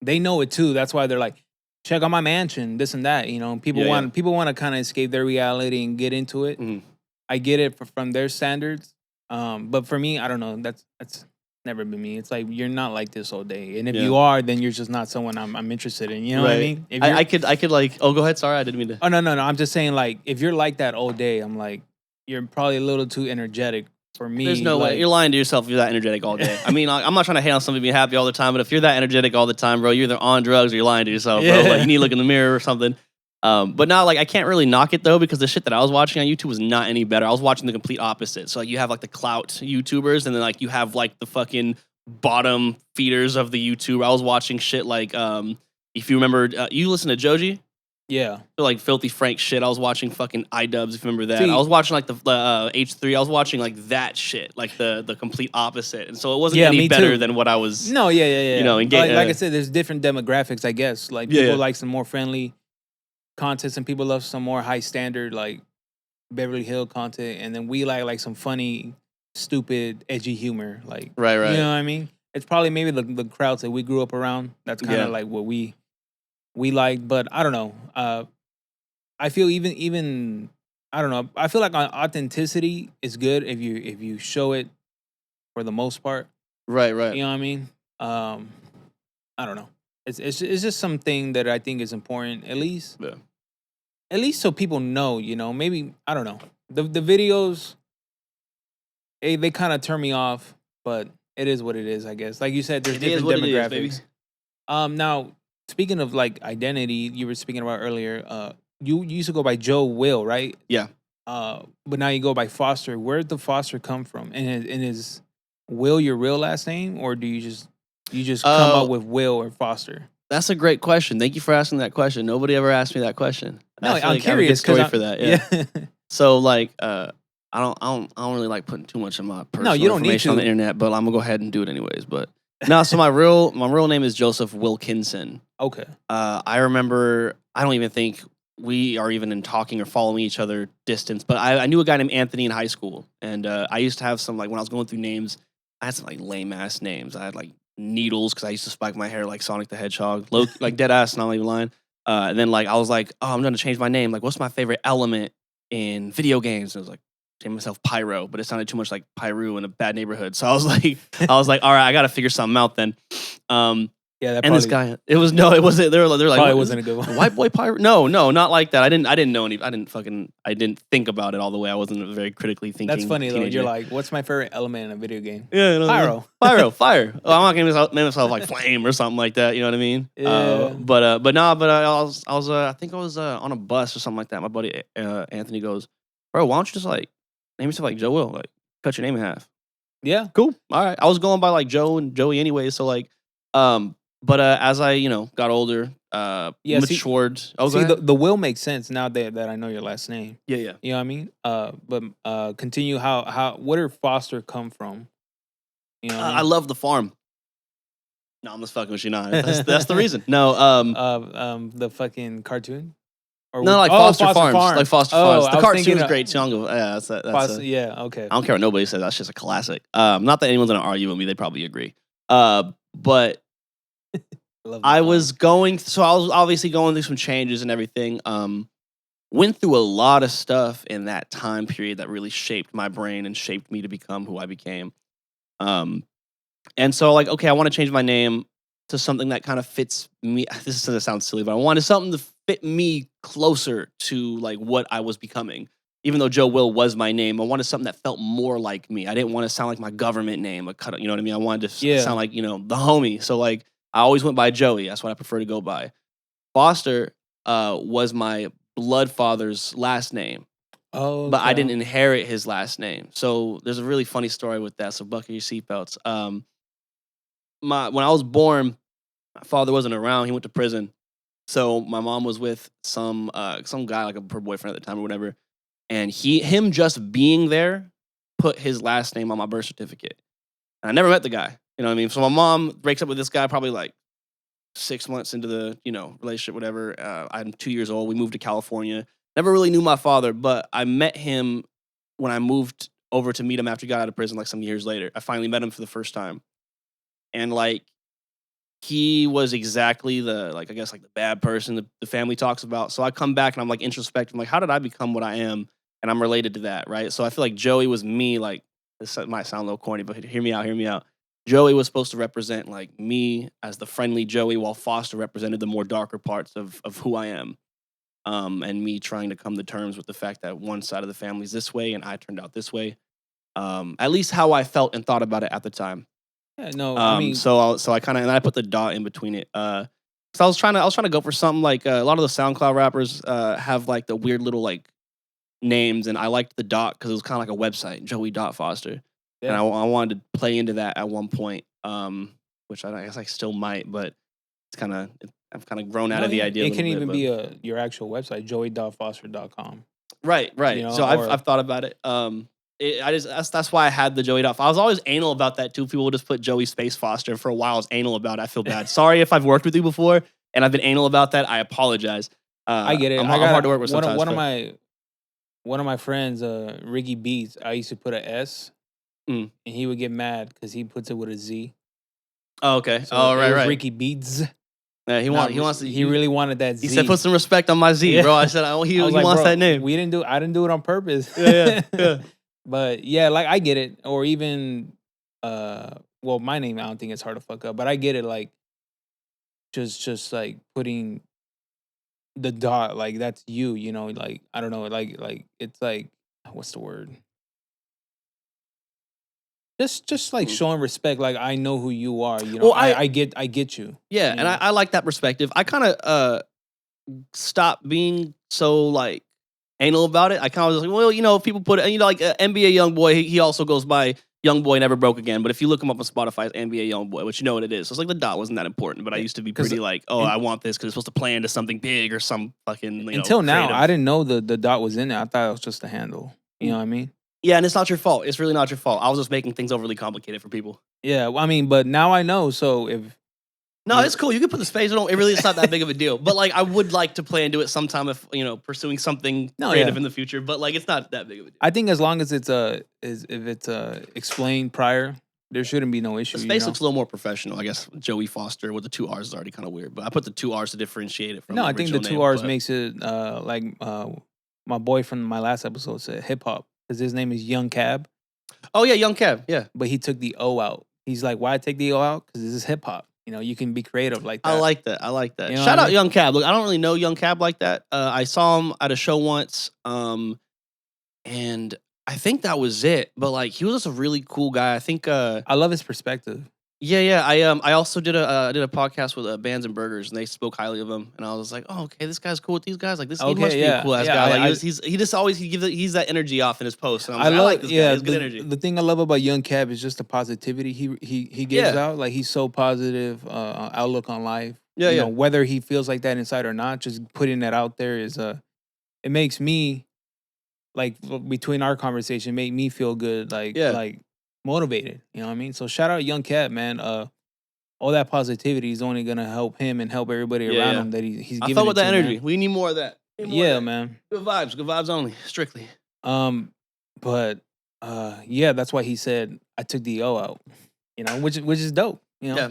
they know it too. That's why they're like, check out my mansion, this and that. You know, people want to kind of escape their reality and get into it.
Mhm.
I get it from their standards. But for me, I don't know. That's never been me. It's like, you're not like this all day, and if you are, then you're just not someone I'm interested in. You know what I mean? If
I could like. Oh, go ahead. Sorry, I didn't mean to.
Oh no. I'm just saying, like, if you're like that all day, I'm like, you're probably a little too energetic for me.
There's no way. You're lying to yourself if you're that energetic all day. I mean, I'm not trying to hate on somebody being happy all the time, but if you're that energetic all the time, bro, you're either on drugs or you're lying to yourself, bro. Like, you need to look in the mirror or something. But now, like, I can't really knock it though, because the shit that I was watching on YouTube was not any better. I was watching the complete opposite. So like, you have like the clout YouTubers, and then like you have like the fucking bottom feeders of the YouTube. I was watching shit like, if you remember, you listen to Joji?
Yeah.
Like Filthy Frank shit. I was watching fucking iDubbbz, if you remember that.
See,
I was watching like the H3. I was watching like that shit, like the complete opposite. And so it wasn't any better than what I was.
No, yeah.
You know, and
like I said, there's different demographics, I guess. Like, people like some more friendly content, and people love some more high standard, like Beverly Hill content, and then we like some funny, stupid, edgy humor. Like,
right.
You know what I mean? It's probably maybe the crowds that we grew up around. That's kind of like what we like. But I don't know. I feel even I don't know. I feel like authenticity is good if you show it for the most part.
Right.
You know what I mean? I don't know. It's just something that I think is important, at least.
Yeah.
At least so people know, you know. Maybe, I don't know. The videos, they kind of turn me off, but it is what it is, I guess. Like you said, there's different demographics. Now, speaking of like identity, you were speaking about earlier. You used to go by Joe Will, right?
Yeah.
But now you go by Fosterr. Where did the Fosterr come from? And is Will your real last name, or do you just come up with Will or Fosterr? That's
a great question. Thank you for asking that question. Nobody ever asked me that question.
No, I'm curious.
Story for that. Yeah. So like, I don't really like putting too much of my personal information on the internet, but I'm gonna go ahead and do it anyways. But no, so my real name is Joseph Wilkinson.
Okay.
I remember. I don't even think we are even in talking or following each other distance, but I knew a guy named Anthony in high school, and I used to have some, like, when I was going through names, I had some like lame ass names. I had like Needles, because I used to spike my hair like Sonic the Hedgehog, like dead ass, not even lying. And then like I was like, oh, I'm gonna change my name. Like, what's my favorite element in video games? And I was like, named myself Pyro, but it sounded too much like Pyru in a bad neighborhood. So I was like, all right, I gotta figure something out then.
Yeah, that
And this
probably,
guy, it wasn't. They're like,
probably
what,
wasn't a good one.
white boy pirate? No, not like that. I didn't know any. I didn't think about it all the way. I wasn't a very critically thinking.
That's funny though.
teenager.
You're like, what's my favorite element in a video game?
Yeah,
Pyro.
fire. Oh, I'm not gonna name myself like flame or something like that. You know what I mean?
Yeah.
I was I think I was on a bus or something like that. My buddy Anthony goes, bro, why don't you just like name yourself like Joe Will? Like cut your name in half.
Yeah.
Cool. All right. I was going by like Joe and Joey anyway. So like, as I got older, matured.
See, the will makes sense now that I know your last name.
Yeah.
You know what I mean? But continue. Where did Foster come from? You know, what
I love the farm. No, I'm just fucking with you. Nah, that's the reason. No,
the fucking cartoon. Or
no, like Foster Farms. Like Foster Farms. The cartoon is great too. Yeah,
yeah, okay.
I don't care what nobody says. That's just a classic. Not that anyone's gonna argue with me. They probably agree. But I was obviously going through some changes and everything. Went through a lot of stuff in that time period that really shaped my brain and shaped me to become who I became. And so like, okay, I want to change my name to something that kind of fits me. This is gonna sound silly, but I wanted something to fit me closer to like what I was becoming. Even though Joe Will was my name, I wanted something that felt more like me. I didn't want to sound like my government name. You know what I mean? I wanted to sound like, the homie. So like, I always went by Joey. That's what I prefer to go by. Foster was my blood father's last name.
Oh, okay.
But I didn't inherit his last name. So there's a really funny story with that. So buckle your seatbelts. When I was born, my father wasn't around. He went to prison. So my mom was with some guy, like her boyfriend at the time or whatever. And him just being there put his last name on my birth certificate. And I never met the guy. You know what I mean? So my mom breaks up with this guy probably like 6 months into the, relationship, whatever. I'm 2 years old. We moved to California. Never really knew my father, but I met him when I moved over to meet him after he got out of prison like some years later. I finally met him for the first time. And like, he was exactly the bad person the family talks about. So I come back and I'm like introspective. I'm like, how did I become what I am? And I'm related to that, right? So I feel like Joey was me. Like, this might sound a little corny, but hear me out. Joey was supposed to represent like me as the friendly Joey, while Foster represented the more darker parts of who I am. And me trying to come to terms with the fact that one side of the family's this way and I turned out this way. At least how I felt and thought about it at the time.
Yeah, no, I mean,
so I kind of, and I put the dot in between it. So I was trying to go for something like a lot of the SoundCloud rappers have like the weird little like names, and I liked the dot because it was kind of like a website, Joey.Fosterr. Yeah. And I wanted to play into that at one point, which I guess I still might, but I've kind of grown out of the idea.
It can even be your actual website, Joey.Fosterr.com.
Right. So I've thought about it. That's why I had the Joey. I was always anal about that too. People would just put Joey space Foster. For a while, I was anal about it. I feel bad. Sorry if I've worked with you before and I've been anal about that. I apologize.
I get it.
I'm hard to work with sometimes.
One of my friends, Ricky Beats, I used to put an S, and he would get mad because he puts it with a Z.
Oh, okay.
So right. Ricky Beats.
Yeah, he
really wanted that Z.
He said, "Put some respect on my Z, bro." I said, he wants that name.
I didn't do it on purpose.
Yeah.
But yeah, like I get it. Or even, my name, I don't think it's hard to fuck up, but I get it. Like, just like putting the dot, like that's you, like, I don't know, like it's like, what's the word? Just like showing respect, like I know who you are, Well, I get you.
Yeah, and I like that perspective. I kind of stopped being so like anal about it. I kind of was like, well, if people put it, like NBA YoungBoy, he also goes by YoungBoy Never Broke Again. But if you look him up on Spotify, it's NBA YoungBoy, which you know what it is. So it's like the dot wasn't that important, but I used to be pretty like, I want this because it's supposed to play into something big or some fucking,
until now,
creative.
I didn't know the dot was in there. I thought it was just a handle. You know what I mean?
Yeah, and it's not your fault. It's really not your fault. I was just making things overly complicated for people.
Yeah, I mean, but now I know. So
it's cool. You can put the space. It's not that big of a deal. But like, I would like to play into it sometime if pursuing something creative in the future. But like, it's not that big of a deal.
I think as long as it's explained prior, there shouldn't be no issue.
The space looks a little more professional. I guess Joey.Fosterr with the 2 R's is already kind of weird. But I put the 2 R's to differentiate it from.
No, I think the 2 R's makes it like my boy from my last episode said hip hop because his name is Young Cab.
Oh yeah, Young Cab. Yeah,
but he took the O out. He's like, why take the O out? Because this is hip hop. You can be creative like that.
I like that. I like that.
You know
Shout
what I
out
mean?
Young Cab. Look, I don't really know Young Cab like that. I saw him at a show once, and I think that was it. But like, he was just a really cool guy. I think.
I love his perspective.
Yeah. I also did a podcast with Bands and Burgers, and they spoke highly of him. And I was like, oh, okay, this guy's cool with these guys. Like, he must be a cool ass guy. Like, he's that energy off in his posts. And I like this guy. He has good energy.
The thing I love about Young Cab is just the positivity he gives out. Like, he's so positive, outlook on life. You know, whether he feels like that inside or not, just putting that out there is it makes me, like, between our conversation, make me feel good, like motivated. You know what I mean? So shout out Young Cat, man. All that positivity is only gonna help him and help everybody around him that he's giving.
I thought with that energy.
Man.
We need more of that.
Man.
Good vibes only, strictly.
But that's why he said I took the O out. Which is dope.
Yeah.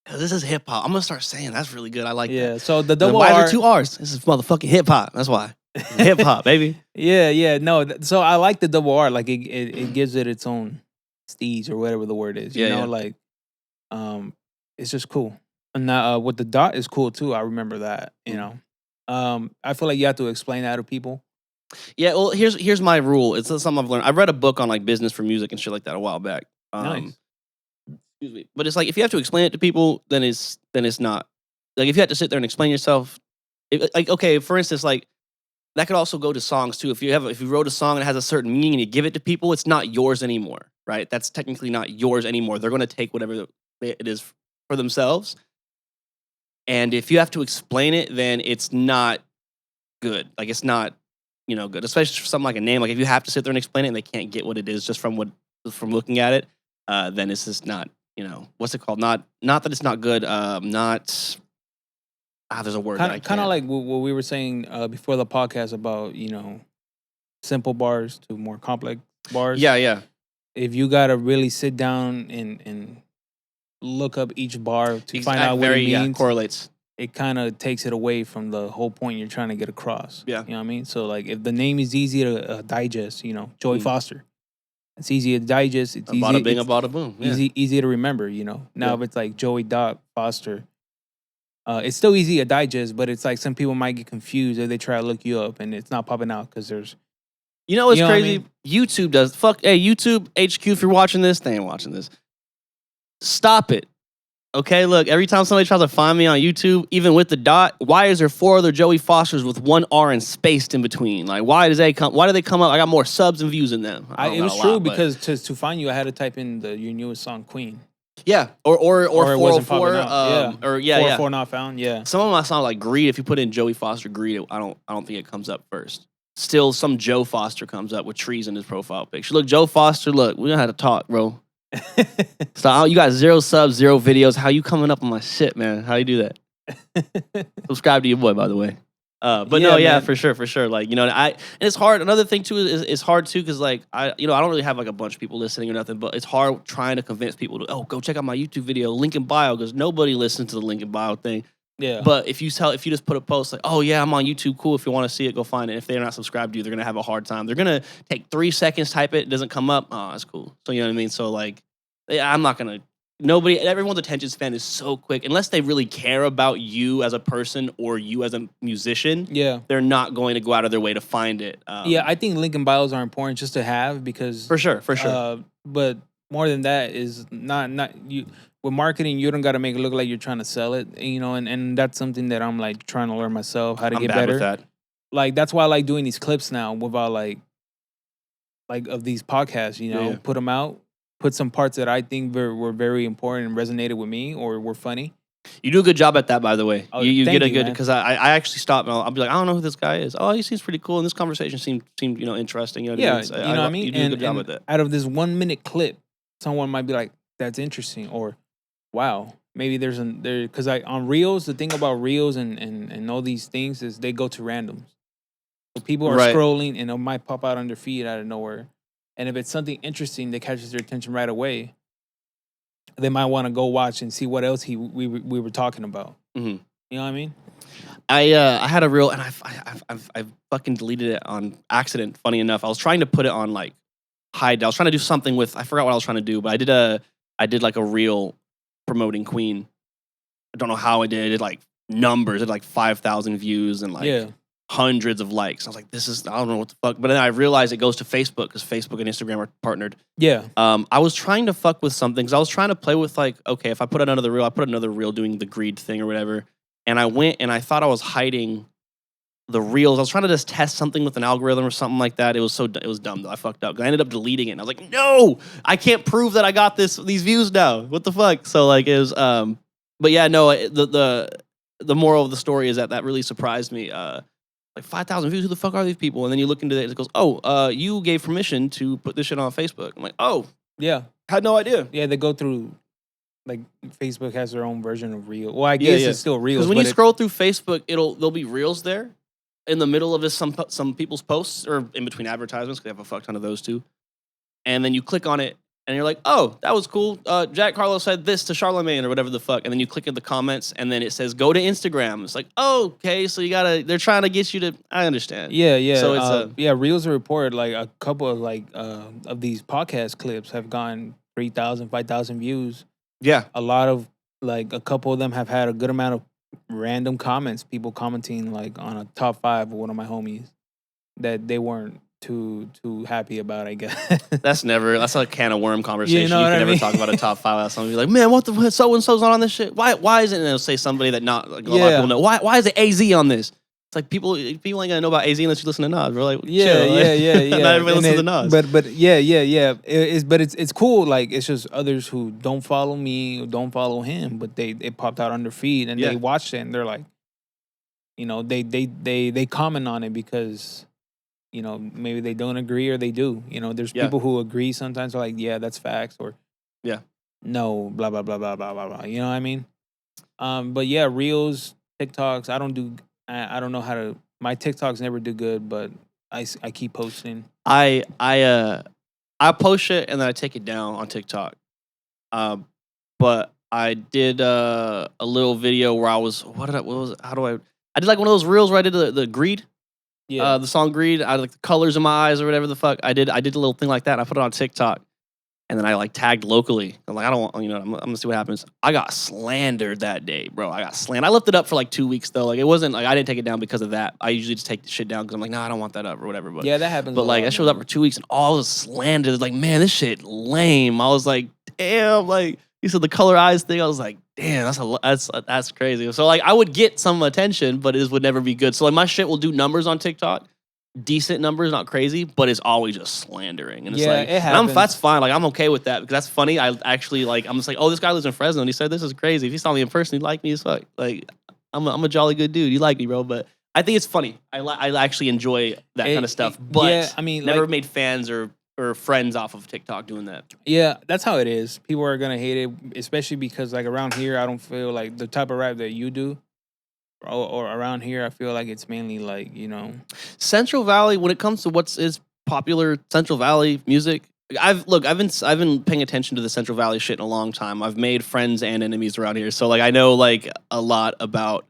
This is hip hop. I'm gonna start saying that's really good. I like that.
Yeah. So the double
why
R.
are there 2 R's? This is motherfucking hip hop. That's why. Hip hop, baby.
Yeah. No. So I like the double R. Like it gives it its own steez or whatever the word is. You know, like it's just cool. And now with the dot is cool too. I remember that. You know, I feel like you have to explain that to people.
Yeah. Well, here's my rule. It's something I've learned. I read a book on like business for music and shit like that a while back.
Nice.
Excuse me. But it's like if you have to explain it to people, then it's not. Like if you have to sit there and explain yourself, like okay, for instance, like that could also go to songs too. If you wrote a song and it has a certain meaning and you give it to people, it's not yours anymore, right? That's technically not yours anymore. They're going to take whatever it is for themselves. And if you have to explain it, then it's not good. Like it's not, good. Especially for something like a name. Like if you have to sit there and explain it and they can't get what it is just from looking at it, then it's just not. What's it called? Not that it's not good. There's a word.
Kind of like what we were saying before the podcast about simple bars to more complex bars.
Yeah.
If you gotta really sit down and look up each bar to find out what it means,
correlates.
It kind of takes it away from the whole point you're trying to get across.
Yeah,
you know what I mean. So like, if the name is easy to digest, Joey.Fosterr. It's easy to digest. It's easy.
Bada bing, bada boom. Yeah.
Easy to remember. Now if it's like Joey.Fosterr, it's still easy to digest, but it's like some people might get confused if they try to look you up and it's not popping out because there's.
What's crazy? What I mean? YouTube does. Hey, YouTube HQ, if you're watching this, they ain't watching this. Stop it. Okay, look, every time somebody tries to find me on YouTube, even with the dot, why is there 4 other Joey.Fosterrs with 1 R and spaced in between? Like, why do they come up? I got more subs and views than them.
It was true because to find you, I had to type in your newest song, Queen.
Yeah, or 404,
or
404
not found. Yeah,
some of my songs like Greed. If you put in Joey.Fosterr Greed, I don't think it comes up first. Still, some Joe Foster comes up with trees in his profile picture. Look, Joe.Fosterr. Look, we gonna have to talk, bro. So you got 0 subs, 0 videos. How you coming up on my shit, man? How you do that? Subscribe to your boy, by the way. Man. for sure. Like, and it's hard. Another thing too is it's hard too because like I don't really have like a bunch of people listening or nothing, but it's hard trying to convince people to go check out my YouTube video, link in bio, because nobody listens to the link in bio thing.
Yeah.
But if you just put a post like, oh yeah, I'm on YouTube, cool. If you want to see it, go find it. If they're not subscribed to you, they're gonna have a hard time. They're gonna take 3 seconds, type it doesn't come up. Oh, that's cool. So you know what I mean. So like, I'm not gonna. Everyone's attention span is so quick. Unless they really care about you as a person or you as a musician, they're not going to go out of their way to find it.
I think link in bios are important just to have because
for sure.
But more than that is not you. With marketing, you don't got to make it look like you're trying to sell it, and that's something that I'm like trying to learn myself how to get better.
With that.
Like that's why I like doing these clips now without like of these podcasts. Put them out. Put some parts that I think were very important and resonated with me or were funny.
You do a good job at that, by the way.
Oh,
you get a good,
man.
because I actually stopped and I'll be like, I don't know who this guy is. Oh, he seems pretty cool. And this conversation seemed interesting. You know what I mean?
You
do a good job with that.
Out of this 1-minute clip, someone might be like, that's interesting, or wow, maybe because on Reels, the thing about Reels and all these things is they go to randoms. So people are scrolling and it might pop out on their feed out of nowhere. And if it's something interesting that catches their attention right away, they might want to go watch and see what else we were talking about.
Mm-hmm.
You know what I mean?
I had a reel and I fucking deleted it on accident. Funny enough, I was trying to put it on like hide. I was trying to do something with, I forgot what I was trying to do, but I did like a reel promoting Queen. I don't know how I did. I did like numbers. I did like 5,000 views and like hundreds of likes. I was like, I don't know what the fuck. But then I realized it goes to Facebook because Facebook and Instagram are partnered.
Yeah.
I was trying to fuck with something because I was trying to play with like, okay, if I put another reel, I put another reel doing the greed thing or whatever. And I went and I thought I was hiding the reels. I was trying to just test something with an algorithm or something like that. It was dumb though. I fucked up. I ended up deleting it. And I was like, no, I can't prove that I got these views now. What the fuck? So like it was, but yeah, no, the moral of the story is that really surprised me. Like 5,000 views. Who the fuck are these people? And then you look into it. It goes, oh, you gave permission to put this shit on Facebook. I'm like, oh,
yeah,
had no idea.
Yeah, they go through. Like Facebook has their own version of Reel. Well, I guess it's still Reels.
Because when you scroll through Facebook, there'll be Reels there in the middle of some people's posts or in between advertisements because they have a fuck ton of those too. And then you click on it and you're like, oh, that was cool. Jack Harlow said this to Charlamagne or whatever the fuck. And then you click in the comments and then it says go to Instagram. It's like, oh, okay, so they're trying to get you to. I understand.
Yeah.
So it's
Reels are reported like a couple of of these podcast clips have gotten 3,000, 5,000 views.
Yeah.
A lot of a couple of them have had a good amount of random comments, people commenting like on a top 5 of one of my homies that they weren't too happy about, I guess. That's
a can of worm conversation.
You know
you can
what I
never
mean?
talk about a top 5 without somebody be like, man, what the so and so's not on this shit? Why isn't it? And they'll say somebody that not like a lot of people know. Why is it AZ on this? It's like people ain't gonna know about AZ unless you listen to Nas. We're like,
yeah.
Not everybody listens to Nas.
But it's cool. Like it's just others who don't follow me, or don't follow him, but they popped out on their feed and they watched it and they're like, they comment on it because, maybe they don't agree or they do. There's people who agree sometimes. They're like, yeah, that's facts, or no, blah blah blah blah blah blah blah. You know what I mean? But yeah, Reels, TikToks. I don't know how to. My TikToks never do good, but I keep posting.
I post shit and then I take it down on TikTok. But I did a little video where I was I did like one of those reels where I did the greed. Yeah. The song Greed. I had like the colors in my eyes or whatever the fuck. I did a little thing like that and I put it on TikTok. And then I like tagged locally. I'm like, I don't want, I'm gonna see what happens. I got slandered that day, bro. I got slandered. I left it up for like 2 weeks though. Like it wasn't like I didn't take it down because of that. I usually just take the shit down because I'm like, nah, I don't want that up or whatever. But
yeah, that happens.
But like that shit was up for 2 weeks and all was slandered. It's like, man, this shit lame. I was like, damn. Like you said the color eyes thing. I was like, damn, that's crazy. So like I would get some attention, but it would never be good. So like my shit will do numbers on TikTok. Decent numbers, not crazy, but it's always just slandering. And it's like, and that's fine. Like, I'm okay with that because that's funny. I actually like, I'm just like, oh, this guy lives in Fresno and he said this is crazy. If he saw me in person, he'd like me as fuck. Like, I'm a jolly good dude. You like me, bro. But I think it's funny. I actually enjoy that kind of stuff. But I mean, never made fans or friends off of TikTok doing that.
Yeah, that's how it is. People are gonna hate it, especially because like around here, I don't feel like the type of rap that you do. Or around here, I feel like it's mainly like,
Central Valley. When it comes to what is popular Central Valley music, I've been paying attention to the Central Valley shit in a long time. I've made friends and enemies around here, so like I know like a lot about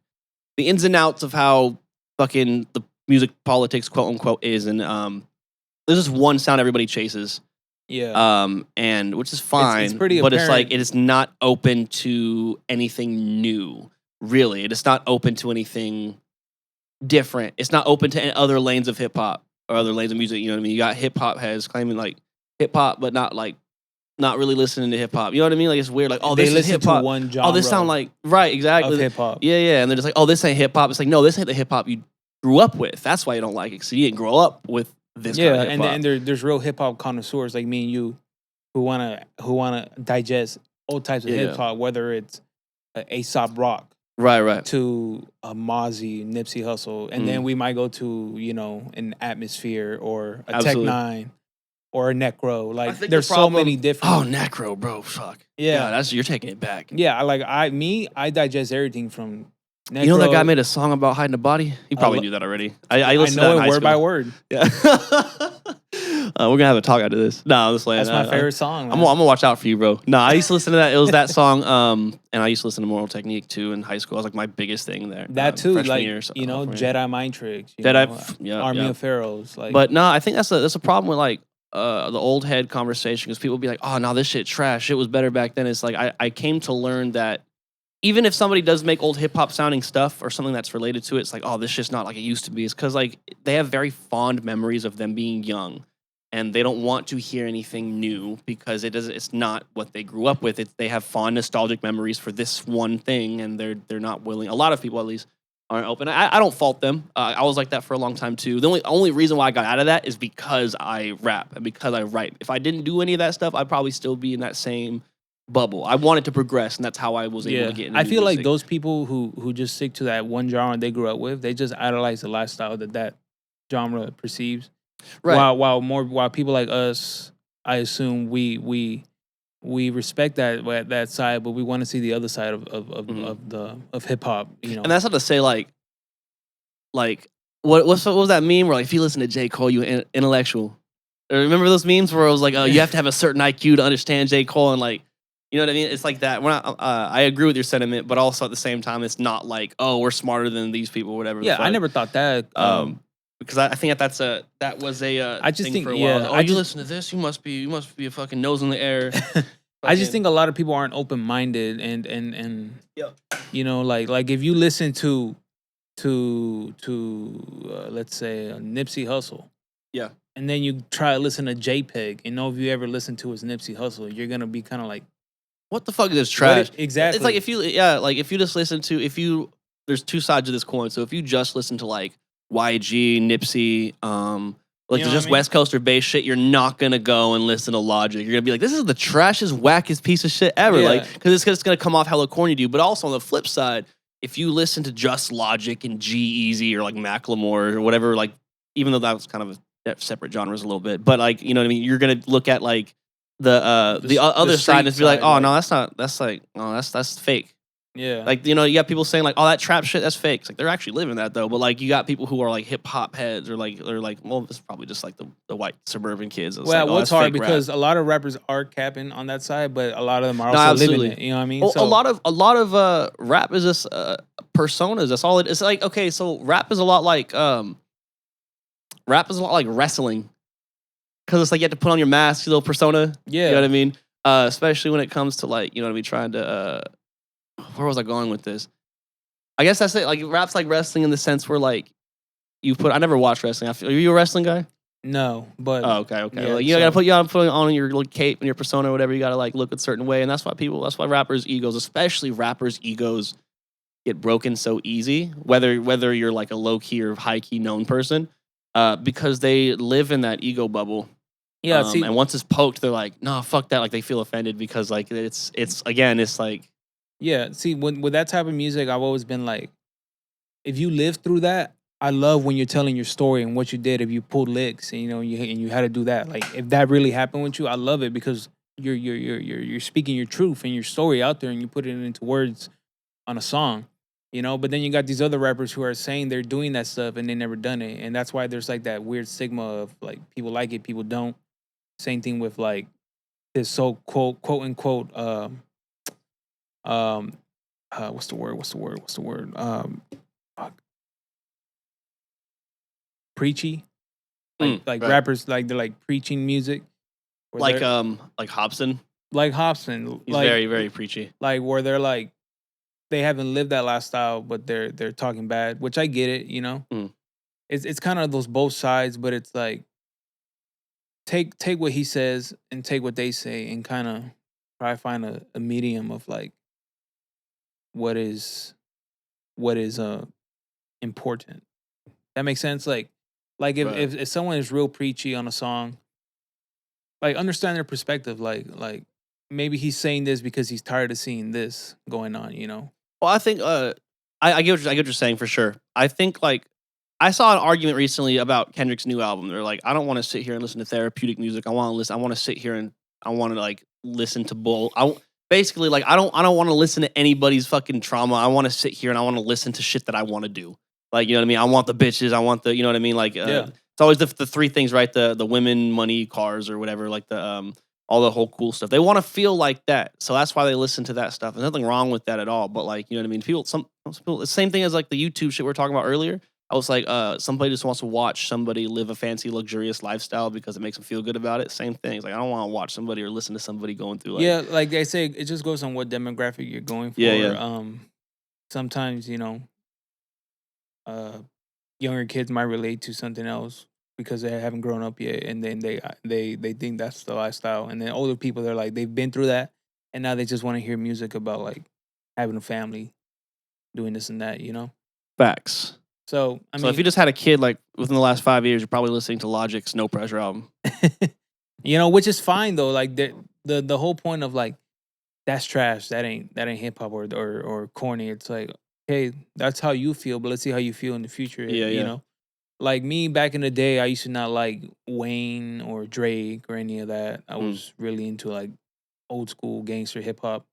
the ins and outs of how fucking the music politics, quote unquote, is. And there's just one sound everybody chases.
Yeah.
And which is fine,
it's pretty
but
apparent.
It's like it is not open to anything new. Really, it is not open to anything different. It's not open to other lanes of hip hop or other lanes of music. You know what I mean? You got hip hop heads claiming like hip hop, but not really listening to hip hop. You know what I mean? Like it's weird. Like, oh, this is hip hop. Oh, this sound like right, exactly.
Of hip hop.
Yeah. And they're just like, oh, this ain't hip hop. It's like, no, this ain't the hip hop you grew up with. That's why you don't like it. So you didn't grow up with this.
Yeah,
kind of hip-hop.
and there's real hip hop connoisseurs like me and you, who wanna digest all types of hip hop, whether it's Aesop Rock.
Right.
To a Mozzie, Nipsey Hussle, and then we might go to an Atmosphere or a Tech-9 or a Necro. Like there's so many different.
Oh, Necro, bro, fuck.
Yeah,
you're taking it back.
Yeah, I digest everything from Necro.
You know that guy made a song about hiding a body? You probably knew that already. I know
it word by word.
Yeah. We're gonna have a talk after this. No,
that's my favorite song.
I'm gonna watch out for you, bro. No, I used to listen to that. It was that song. And I used to listen to Moral Technique too in high school. It was like my biggest thing there.
That too, like
year,
Jedi Mind Tricks,
Army
of Pharaohs. Like,
but no, I think that's a problem with like the old head conversation, because people be like, oh no, this shit trash. It was better back then. It's like I came to learn that even if somebody does make old hip hop sounding stuff or something that's related to it, it's like, oh, this shit's not like it used to be. It's because like they have very fond memories of them being young, and they don't want to hear anything new because it's not what they grew up with. They have fond nostalgic memories for this one thing, and they're not willing. A lot of people, at least, aren't open. I don't fault them. I was like that for a long time too. The only reason why I got out of that is because I rap and because I write. If I didn't do any of that stuff, I'd probably still be in that same bubble. I wanted to progress, and that's how I was able to get into
I feel
music.
like those people who just stick to that one genre they grew up with, they just idolize the lifestyle that genre perceives.
Right.
While people like us, I assume we respect that side, but we want to see the other side of hip hop. You know,
And that's not to say like what was that meme where like if you listen to J. Cole, you intellectual. Remember those memes where it was like, oh, you have to have a certain IQ to understand J. Cole, and like, you know what I mean? It's like that. We're not, I agree with your sentiment, but also at the same time, it's not like, oh, we're smarter than these people, whatever.
yeah, I never thought that.
Because I think that was a
I just
thing
think,
for a while.
yeah,
Oh, you listen to this, you must be a fucking nose in the air.
I just think a lot of people aren't open minded, and
Yep.
you know, like if you listen to let's say Nipsey Hussle,
Yeah.
and then you try to listen to JPEG, and know if you ever listen to his Nipsey Hussle, you're gonna be kind of like,
What the fuck is this trash?
exactly.
It's like if you just listen to there's two sides of this coin. So if you just listen to like YG, Nipsey, like
You know
just
what I mean?
West Coast or bass shit, you're not gonna go and listen to Logic. You're gonna be like, this is the trashest, wackest piece of shit ever.
Yeah.
Like, because it's gonna come off hella corny to you. But also on the flip side, if you listen to just Logic and G-Eazy or like Macklemore or whatever, like, even though that was kind of separate genres a little bit, but like, you know what I mean, you're gonna look at like the other side and be like, oh no, that's fake.
yeah,
Like, you know, you got people saying like, oh, that trap shit, that's fake. It's like they're actually living that though. But like, you got people who are like hip hop heads or like, well, this is probably just like the white suburban kids. It's
well,
like, oh,
what's
that's
hard
fake rap.
because a lot of rappers are capping on that side, but a lot of them are
No,
also
absolutely.
living it. You know what I mean?
Well,
So
a lot of rap is just personas. That's all it is. Like, okay, so rap is a lot like wrestling, because it's like you have to put on your mask, your little persona.
yeah,
You know what I mean? Especially when it comes to like, you know what I mean, trying to where was I going with this? I guess that's it. Like, rap's like wrestling in the sense where like I never watched wrestling. Are you a wrestling guy?
no, but
Oh, okay.
Yeah,
Like, you gotta put on your little cape and your persona or whatever. You gotta like look a certain way, and that's why rappers' egos, especially rappers' egos, get broken so easy. Whether you're like a low key or high key known person, because they live in that ego bubble.
yeah. See,
And once it's poked, they're like, no, fuck that. Like, they feel offended because like it's like.
yeah, see, with that type of music, I've always been like, if you live through that, I love when you're telling your story and what you did. If you pulled licks and you had to do that, like if that really happened with you, I love it because you're speaking your truth and your story out there and you put it into words on a song, you know. But then you got these other rappers who are saying they're doing that stuff and they never done it, and that's why there's like that weird stigma of like people like it, people don't. Same thing with like this so quote unquote what's the word? Fuck. Preachy. Like
Right.
rappers, like they're like preaching music. where
Like
they're-
like Hobson.
like Hobson.
He's
like,
very, very preachy.
like where they're like they haven't lived that lifestyle, but they're talking bad, which I get it, you know.
Mm.
It's kind of those both sides, but it's like take what he says and take what they say and kind of try to find a medium of like what is important. That makes sense. Like if,
Right.
if someone is real preachy on a song, like understand their perspective. Like maybe he's saying this because he's tired of seeing this going on. You know?
Well, I think I get what you're saying for sure. I think like I saw an argument recently about Kendrick's new album. They're like, I don't want to sit here and listen to therapeutic music. I want to sit here and I want to like listen to basically like I don't want to listen to anybody's fucking trauma. I want to sit here and I want to listen to shit that I want to do. Like, you know what I mean? I want the bitches. I want the, you know what I mean? Like,
Yeah.
It's always the three things, right? The women, money, cars, or whatever. Like the all the whole cool stuff. They want to feel like that, so that's why they listen to that stuff. There's nothing wrong with that at all. But like, you know what I mean? Some people, the same thing as like the YouTube shit we were talking about earlier. I was like, somebody just wants to watch somebody live a fancy, luxurious lifestyle because it makes them feel good about it. Same thing. It's like I don't want to watch somebody or listen to somebody going through like
Yeah, like they say, it just goes on what demographic you're going for.
Yeah.
Sometimes uh, younger kids might relate to something else because they haven't grown up yet, and then they think that's the lifestyle. And then older people, they're like they've been through that, and now they just want to hear music about like having a family, doing this and that.
facts.
So I
So
mean,
if you just had a kid like within the last 5 years, you're probably listening to Logic's No Pressure album.
which is fine though. Like the whole point of like that's trash. That ain't hip hop or corny. It's like, hey, that's how you feel, but let's see how you feel in the future.
Yeah.
Like me back in the day, I used to not like Wayne or Drake or any of that. I was really into like old school gangster hip hop.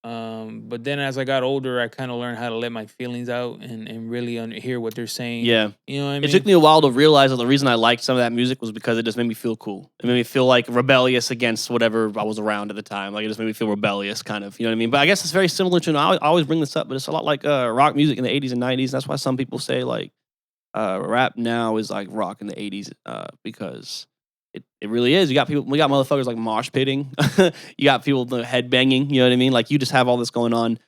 But then as I got older, I kind of learned how to let my feelings out and really hear what they're saying.
Yeah.
You know what I mean?
It took me a while to realize that the reason I liked some of that music was because it just made me feel cool. It made me feel like rebellious against whatever I was around at the time. Like it just made me feel rebellious, kind of. You know what I mean? But I guess it's very similar to. I always bring this up, but it's a lot like rock music in the 80s and 90s. That's why some people say like rap now is like rock in the 80s because it really is. We got motherfuckers like mosh pitting. You got people head banging. You know what I mean? Like you just have all this going on.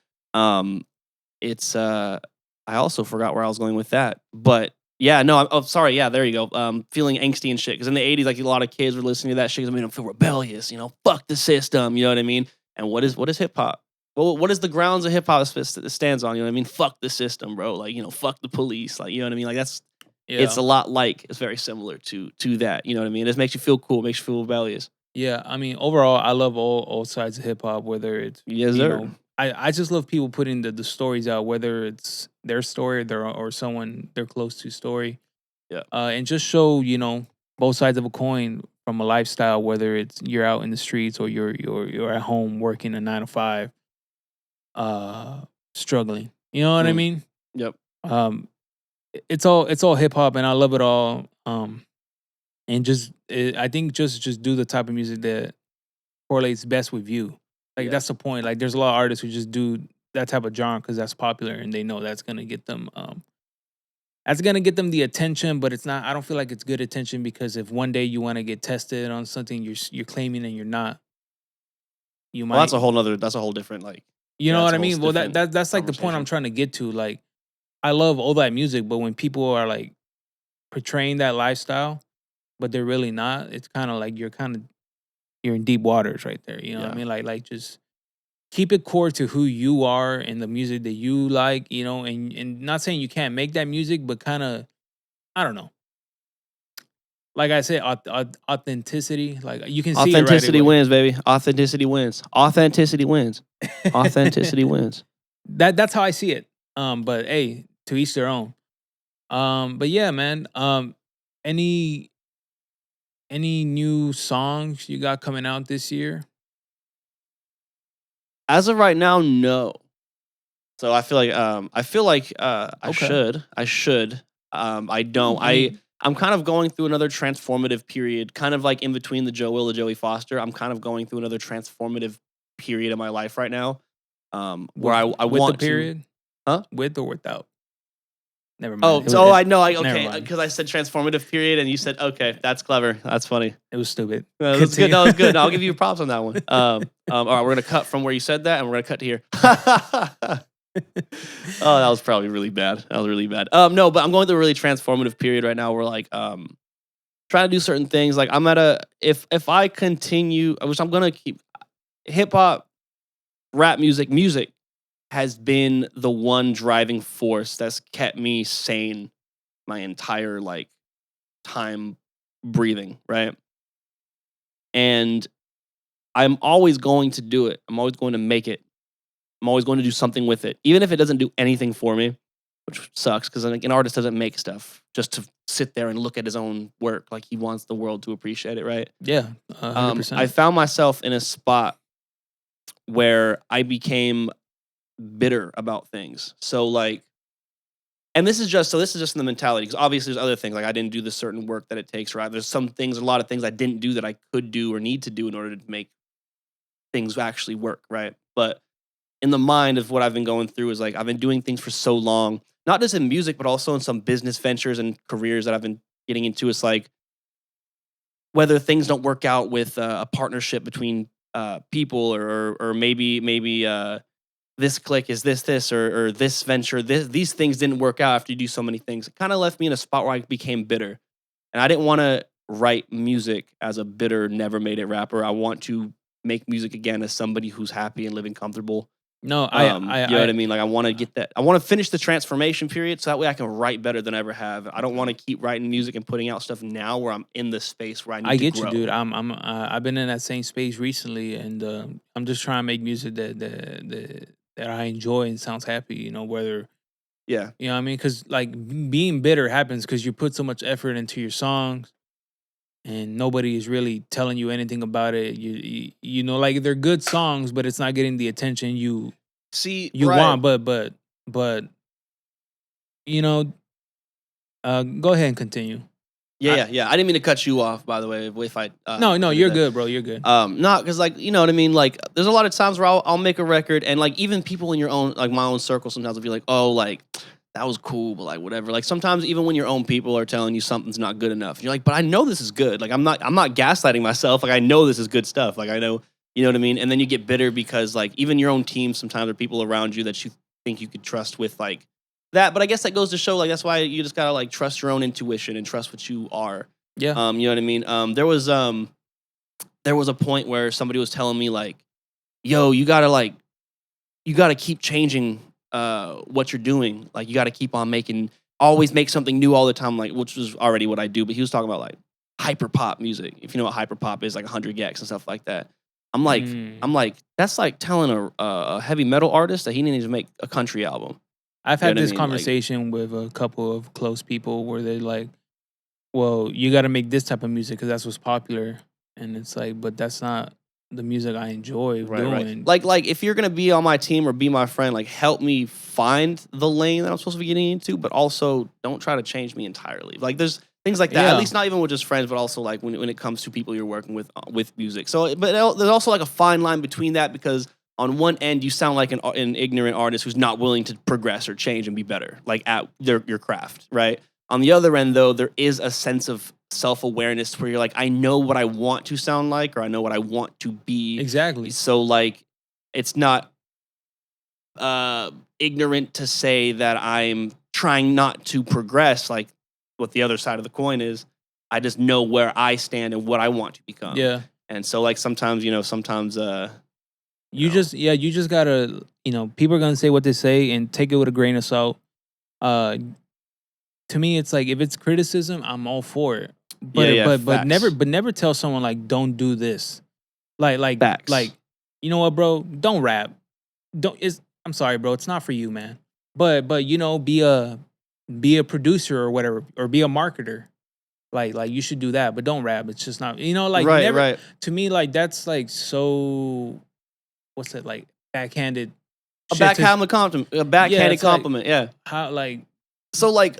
It's I also forgot where I was going with that, but yeah, no, I'm sorry. Yeah, there you go. Feeling angsty and shit. Because in the 80s, like a lot of kids were listening to that shit. I mean, I feel rebellious. Fuck the system. You know what I mean? And what is hip hop? Well, what is the grounds of hip hop stands on? You know what I mean? Fuck the system, bro. Like fuck the police. Like you know what I mean? Like that's.
Yeah.
It's a lot like it's very similar to that. You know what I mean? It makes you feel cool. It makes you feel rebellious.
Yeah, I mean, overall, I love all sides of hip hop. Whether it's
Yes, sir.
I just love people putting the stories out, whether it's their story or someone they're close to story.
Yeah.
And just show both sides of a coin from a lifestyle, whether it's you're out in the streets or you're at home working a 9 to 5, struggling. You know what I mean?
Yep.
It's all hip hop, and I love it all. And I think just do the type of music that correlates best with you. Like that's the point. Like there's a lot of artists who just do that type of genre because that's popular and they know that's gonna get them. That's gonna get them the attention, but it's not. I don't feel like it's good attention because if one day you want to get tested on something you're claiming and you're not, you might.
Well, that's a whole different like.
You know
that's
what
a
I
whole
mean? Well,
different
that's like the point I'm
conversation.
trying to get to. Like, I love all that music, but when people are like portraying that lifestyle, but they're really not, it's kind of like you're in deep waters right there. You know what I mean? Like just keep it core to who you are and the music that you like, and not saying you can't make that music, but kind of, I don't know. Like I said, authenticity. Like you can see
Authenticity
it right away.
wins, baby. Authenticity wins. Authenticity wins. Authenticity wins.
That's how I see it. But hey, to each their own. But yeah, man. Any new songs you got coming out this year?
As of right now, no. So I feel like I
Okay.
should. I don't. I'm kind of going through another transformative period, kind of like in between the Joey.Fosterr. I'm kind of going through another transformative period of my life right now. Where I
with
want
the period,
Huh?
With or without? Never mind.
I know.
Never
Okay,
mind.
because I said transformative period, and you said okay. That's clever. That's funny.
It was stupid.
That was good. That was good. No, I'll give you props on that one. All right, we're gonna cut from where you said that, and we're gonna cut to here. Oh, that was probably really bad. That was really bad. No, but I'm going through a really transformative period right now. Where like, trying to do certain things. Like I'm at if I continue, which I'm gonna keep, hip hop, rap music has been the one driving force that's kept me sane my entire like time breathing, right? And I'm always going to do it. I'm always going to make it. I'm always going to do something with it, even if it doesn't do anything for me, which sucks because like, an artist doesn't make stuff just to sit there and look at his own work. Like he wants the world to appreciate it, right?
Yeah, 100%.
I found myself in a spot where I became bitter about things. So like, and this is just in the mentality, because obviously there's other things like I didn't do the certain work that it takes, right? There's a lot of things I didn't do that I could do or need to do in order to make things actually work, right? But in the mind of what I've been going through is like I've been doing things for so long not just in music, but also in some business ventures and careers that I've been getting into. It's like whether things don't work out with a partnership between people, or maybe this click is this, or this venture, these things didn't work out after you do so many things. It kind of left me in a spot where I became bitter. And I didn't want to write music as a bitter, never made it rapper. I want to make music again as somebody who's happy and living comfortable.
No,
You know what I mean? Like I want to get that. I want to finish the transformation period so that way I can write better than I ever have. I don't want to keep writing music and putting out stuff now where I'm in the space where I need
I
to
get
grow.
you, dude. I've been in that same space recently, and I'm just trying to make music that I enjoy and sounds happy. You know, whether
Yeah.
you know what I mean, because like being bitter happens because you put so much effort into your songs, and nobody is really telling you anything about it. You know, like they're good songs, but it's not getting the attention you
See,
want. But you know, go ahead and continue.
Yeah. I didn't mean to cut you off, by the way. If I
No, you're
that.
good, bro. You're good.
Not because, like, you know what I mean. Like, there's a lot of times where I'll make a record, and like even people in your own, like my own circle, sometimes will be like, oh, like that was cool, but like whatever. Like sometimes even when your own people are telling you something's not good enough, you're like, but I know this is good. Like I'm not gaslighting myself. Like I know this is good stuff. Like I know, you know what I mean. And then you get bitter because like even your own team sometimes are people around you that you think you could trust with like that. But I guess that goes to show like that's why you just gotta like trust your own intuition and trust what you are.
Yeah.
You know what I mean. There was a point where somebody was telling me like, yo, you gotta keep changing what you're doing. Like you gotta keep on always make something new all the time, like which was already what I do, but he was talking about like hyper pop music. If you know what hyper pop is, like 100 gex and stuff like that. I'm like, that's like telling a heavy metal artist that he needs to make a country album.
I've had this conversation with a couple of close people where they're like, well, you got to make this type of music because that's what's popular. And it's like, but that's not the music I enjoy doing.
Right. Like if you're gonna be on my team or be my friend, like help me find the lane that I'm supposed to be getting into, but also don't try to change me entirely. Like there's things like that.
Yeah.
At least not even with just friends, but also like when it comes to people you're working with music. So, but there's also like a fine line between that because on one end you sound like an ignorant artist who's not willing to progress or change and be better, like at your craft, right? On the other end, though, there is a sense of self-awareness where you're like, I know what I want to sound like, or I know what I want to be.
Exactly.
So, like, it's not ignorant to say that I'm trying not to progress, like what the other side of the coin is. I just know where I stand and what I want to become.
Yeah.
And so, like, sometimes you just
gotta, people are gonna say what they say and take it with a grain of salt. To me, it's like if it's criticism, I'm all for it. But never tell someone like don't do this. Like
Facts.
Like you know what, bro? Don't rap. I'm sorry, bro. It's not for you, man. But be a producer or whatever, or be a marketer. Like you should do that, but don't rap. It's just not
right.
To me, like that's like so. What's it like? Backhanded.
A backhanded compliment. A backhanded compliment.
Like,
yeah.
How like.
So like.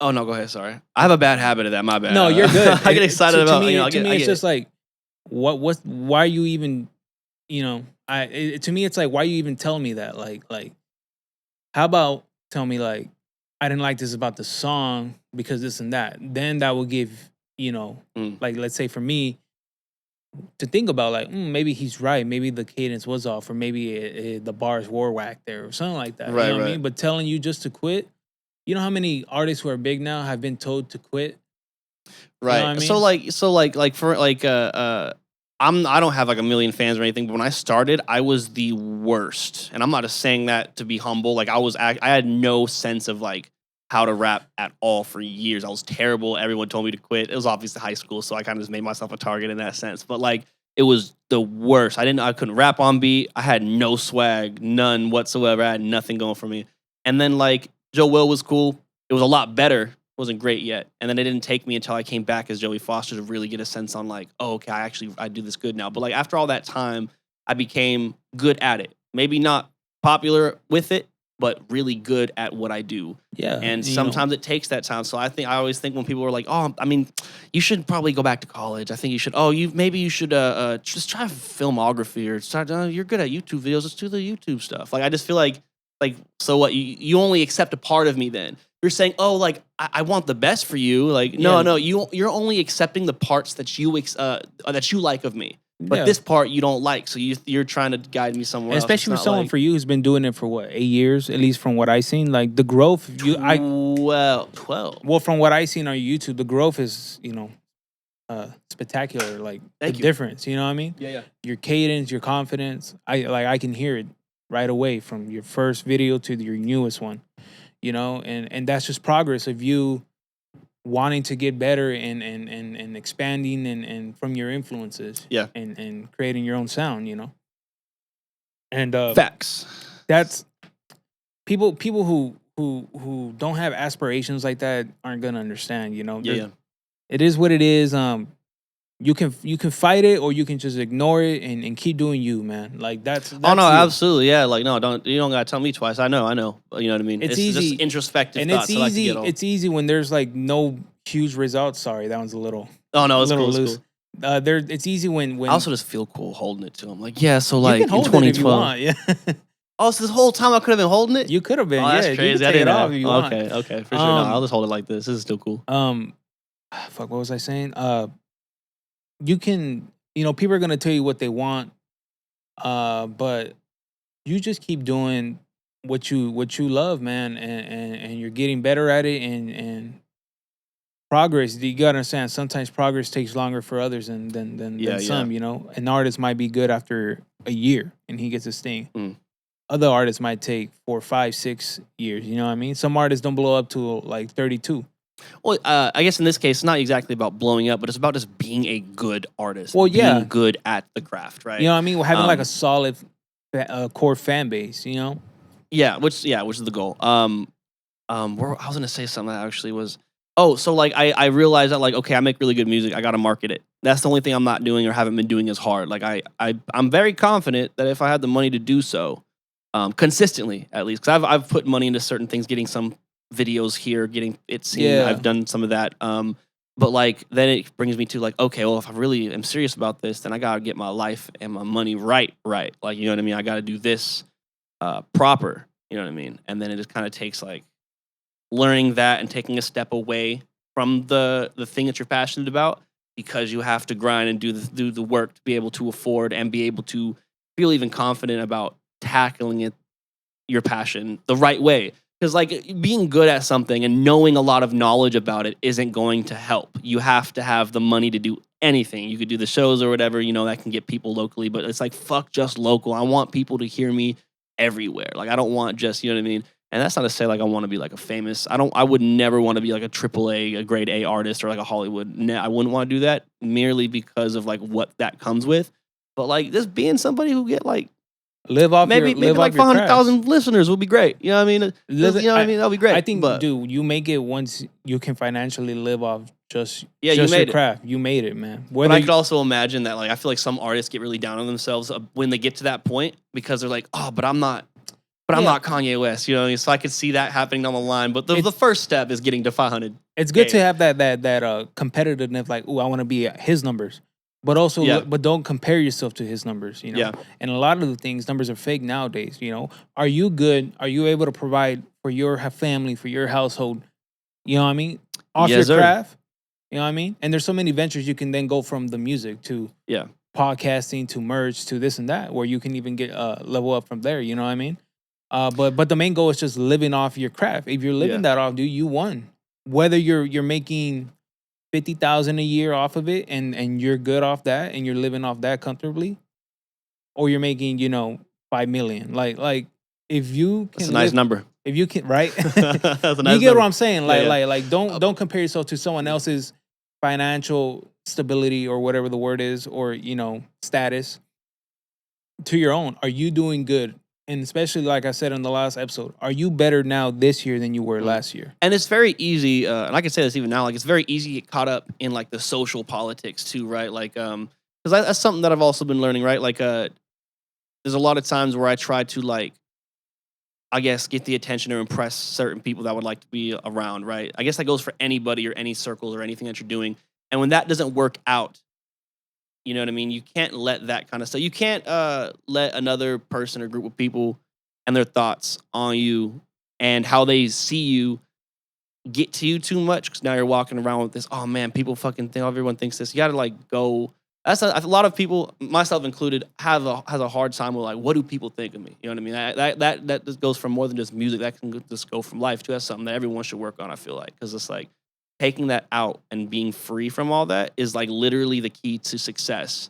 Oh no, go ahead. Sorry, I have a bad habit of that. My bad.
No, you're good.
I get excited about.
To me,
it's
just like, why are you even, to me, it's like, why are you even telling me that? Like, how about tell me like, I didn't like this about the song because this and that. Then that will give, like, let's say for me, to think about like, maybe he's right. Maybe the cadence was off, or maybe the bars were whack there, or something like that.
Right,
you know what I mean? But telling you just to quit. You know how many artists who are big now have been told to quit?
Right.
You know what I mean?
I don't have like a million fans or anything, but when I started, I was the worst. And I'm not just saying that to be humble. Like I had no sense of like how to rap at all for years. I was terrible. Everyone told me to quit. It was obviously high school, so I kind of just made myself a target in that sense. But like it was the worst. I couldn't rap on beat. I had no swag, none whatsoever. I had nothing going for me. And then like Joe Will was cool. It was a lot better. It wasn't great yet. And then it didn't take me until I came back as Joey.Fosterr to really get a sense on like, oh, okay, I do this good now. But like after all that time, I became good at it. Maybe not popular with it, but really good at what I do.
Yeah.
And sometimes it takes that time. So I always think when people are like, oh, I mean, you should probably go back to college. I think you should, maybe you should just try filmography or start, you're good at YouTube videos. Let's do the YouTube stuff. Like, I just feel like like, so what? You only accept a part of me then. You're saying, oh, like, I want the best for you. Like, no,
Yeah.
no, you're only accepting the parts that you like of me. But
Yeah.
this part you don't like, so you're trying to guide me somewhere else.
Especially with
It's not
someone
like,
for you who's been doing it for what, 8 years, at least from what I seen. Like the growth,
12.
well, from what I seen on YouTube, the growth is spectacular. Like
Thank
the
you.
difference, you know what I mean?
Yeah.
Your cadence, your confidence. I can hear it right away from your first video to your newest one. You know, and that's just progress of you wanting to get better and expanding and from your influences.
Yeah.
And creating your own sound, you know. And
Facts.
that's people who don't have aspirations like that aren't gonna understand, you know.
Yeah.
It is what it is. You can fight it or you can just ignore it and keep doing you, man. Like that's
Oh no,
you.
absolutely, yeah. Like no, you don't gotta tell me twice. I know. You know what I mean?
It's
Just
easy.
introspective
And
thoughts.
it's
I like to
easy.
get on.
It's easy when there's like no huge results. Sorry, that one's a little.
Oh no, it's
little
cool.
loose. It's easy when
I also just feel cool holding it too. I'm like, yeah. So
you
like
can hold
in
it if you
2012.
want. Yeah,
Oh, so this whole time I could have been holding it.
you could have been.
Oh, that's
Yeah,
crazy.
you can
I
take it
didn't
off
know.
if you want.
Okay, for sure. No, I'll just hold it like this. This is still cool.
Fuck. What was I saying? You can. You know, people are gonna tell you what they want. But you just keep doing what you love, man, and you're getting better at it and progress. You gotta understand sometimes progress takes longer for others than some, you know. An artist might be good after a year and he gets his thing. Other artists might take 4, 5, 6 years, you know what I mean? Some artists don't blow up till like 32.
Well, I guess in this case, it's not exactly about blowing up, but it's about just being a good artist.
Well, yeah.
Being good at the craft, right?
You know what I mean? We're having like a solid core fan base, you know?
Yeah, which is the goal. I was gonna say something that actually was. Oh, so like I realized that like, okay, I make really good music. I gotta market it. That's the only thing I'm not doing or haven't been doing as hard. Like I'm very confident that if I had the money to do so, consistently at least, because I've put money into certain things, getting some videos here, getting it seen.
Yeah.
I've done some of that. But like then it brings me to like, okay, well if I really am serious about this, then I gotta get my life and my money right. Like you know what I mean. I gotta do this proper. You know what I mean. And then it just kind of takes like learning that and taking a step away from the thing that you're passionate about, because you have to grind and do the work to be able to afford and be able to feel even confident about tackling it, your passion, the right way. Because like being good at something and knowing a lot of knowledge about it isn't going to help. You have to have the money to do anything. You could do the shows or whatever, you know, that can get people locally, but it's like, fuck just local. I want people to hear me everywhere. Like I don't want just, you know what I mean? And that's not to say like I want to be like a famous. I would never want to be like a AAA, a grade A artist or like a Hollywood. I wouldn't want to do that merely because of like what that comes with. But like just being somebody who get like
Live off
maybe like 500,000 listeners would be great. You know what I mean? You know what I mean? That'll be great.
I think, dude, you make it once you can financially live off just
you made
your
it.
craft. You made it, man.
But I could also imagine that like I feel like some artists get really down on themselves when they get to that point because they're like, oh, but I'm not Kanye West, you know. So I could see that happening down the line. But the first step is getting to 500.
It's good to have that competitiveness, like, oh, I want to be at his numbers, but also, but don't compare yourself to his numbers, you know.
Yeah.
And a lot of the things, numbers are fake nowadays. You know, are you good? Are you able to provide for your family, for your household? You know what I mean? Off
Yes,
your
sir.
craft. You know what I mean? And there's so many ventures you can then go from the music to podcasting to merch to this and that, where you can even get level up from there. You know what I mean? But the main goal is just living off your craft. If you're living that off, dude, you won. Whether you're making 50,000 a year off of it and you're good off that and you're living off that comfortably, or you're making 5 million. Like if you can,
that's a nice number.
If you can, right?
That's a nice
you get
number.
what I'm saying? Like don't compare yourself to someone else's financial stability or whatever the word is, or status to your own. Are you doing good? And especially, like I said in the last episode, are you better now this year than you were last year?
And it's very easy, and I can say this even now, like it's very easy to get caught up in like the social politics too, right? Like, because that's something that I've also been learning, right? Like, there's a lot of times where I try to like, I guess, get the attention or impress certain people that would like to be around, right? I guess that goes for anybody or any circles or anything that you're doing. And when that doesn't work out, you know what I mean? You can't let that kind of stuff. You can't let another person or group of people and their thoughts on you and how they see you get to you too much because now you're walking around with this, oh man, people fucking think, everyone thinks this. You got to like go. That's a lot of people, myself included, has a hard time with like, what do people think of me? You know what I mean? That just goes from more than just music. That can just go from life too. That's something that everyone should work on, I feel like. Because it's like taking that out and being free from all that is like literally the key to success.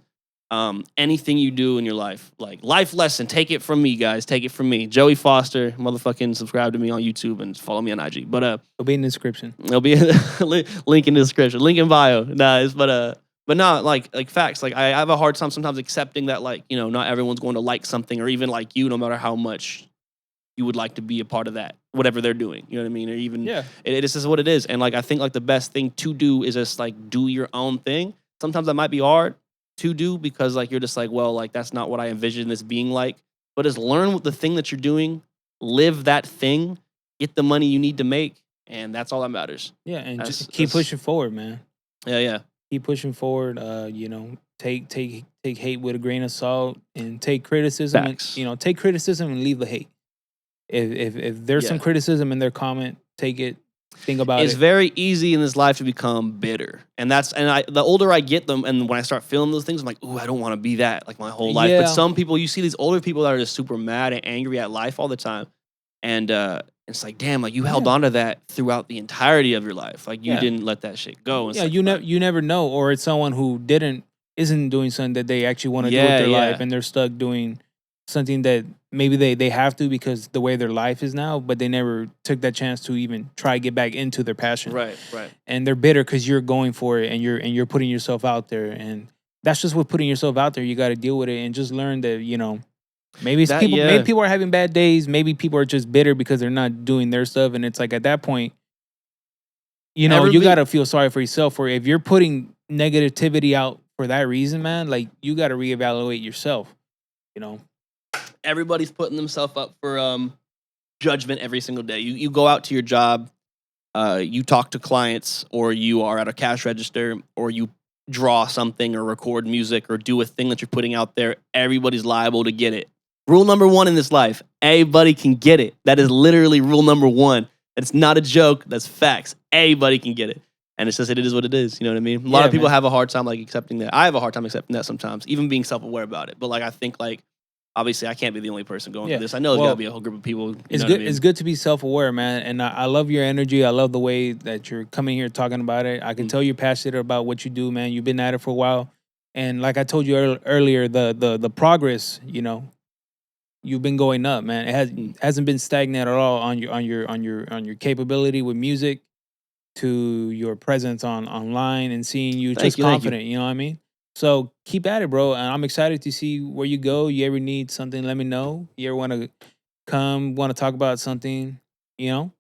Anything you do in your life, like life lesson, take it from me, guys. Take it from me. Joey.Fosterr, motherfucking subscribe to me on YouTube and follow me on IG. But
it'll be in the description.
It'll be link in the description, link in bio. Nice, but no, like facts. Like I have a hard time sometimes accepting that, like, you know, not everyone's going to like something or even like you, no matter how much you would like to be a part of that, whatever they're doing. You know what I mean? Or even it is just what it is. And like I think like the best thing to do is just like do your own thing. Sometimes that might be hard to do because like you're just like, well, like that's not what I envisioned this being like. But just learn what the thing that you're doing, live that thing, get the money you need to make, and that's all that matters.
Yeah, and just keep pushing forward, man.
Yeah.
Keep pushing forward. You know, take hate with a grain of salt and take criticism.
Facts.
And, you know, take criticism and leave the hate. If there's some criticism in their comment, take it. Think about it.
It's very easy in this life to become bitter, and the older I get them, and when I start feeling those things, I'm like, ooh, I don't want to be that like my whole life.
Yeah.
But some people, you see these older people that are just super mad and angry at life all the time, and it's like, damn, like you held on to that throughout the entirety of your life, like you didn't let that shit go.
Yeah, like, you never know, or it's someone who isn't doing something that they actually want to do with their life, and they're stuck doing something that maybe they have to because the way their life is now, but they never took that chance to even try to get back into their passion.
Right.
And they're bitter because you're going for it and you're putting yourself out there, and that's just what putting yourself out there. You got to deal with it and just learn that, you know, maybe people are having bad days. Maybe people are just bitter because they're not doing their stuff, and it's like at that point, you know, you got to feel sorry for yourself. Or if you're putting negativity out for that reason, man, like you got to reevaluate yourself. You know.
Everybody's putting themselves up for judgment every single day. You go out to your job, you talk to clients, or you are at a cash register, or you draw something or record music or do a thing that you're putting out there. Everybody's liable to get it. Rule number 1 in this life, everybody can get it. That is literally rule number 1. It's not a joke. That's facts. Everybody can get it. And it's just, it is what it is. You know what I mean? A lot of people have a hard time like accepting that. I have a hard time accepting that sometimes, even being self-aware about it. But like, I think like, obviously, I can't be the only person going through this. I know there's got to be a whole group of people.
It's good. I mean? It's good to be self-aware, man. And I love your energy. I love the way that you're coming here talking about it. I can tell you're passionate about what you do, man. You've been at it for a while, and like I told you earlier, the progress, you know, you've been going up, man. It hasn't been stagnant at all on your capability with music, to your presence online and seeing you just confident. You know what I mean? So keep at it, bro. And I'm excited to see where you go. You ever need something, let me know. You ever want to talk about something, you know?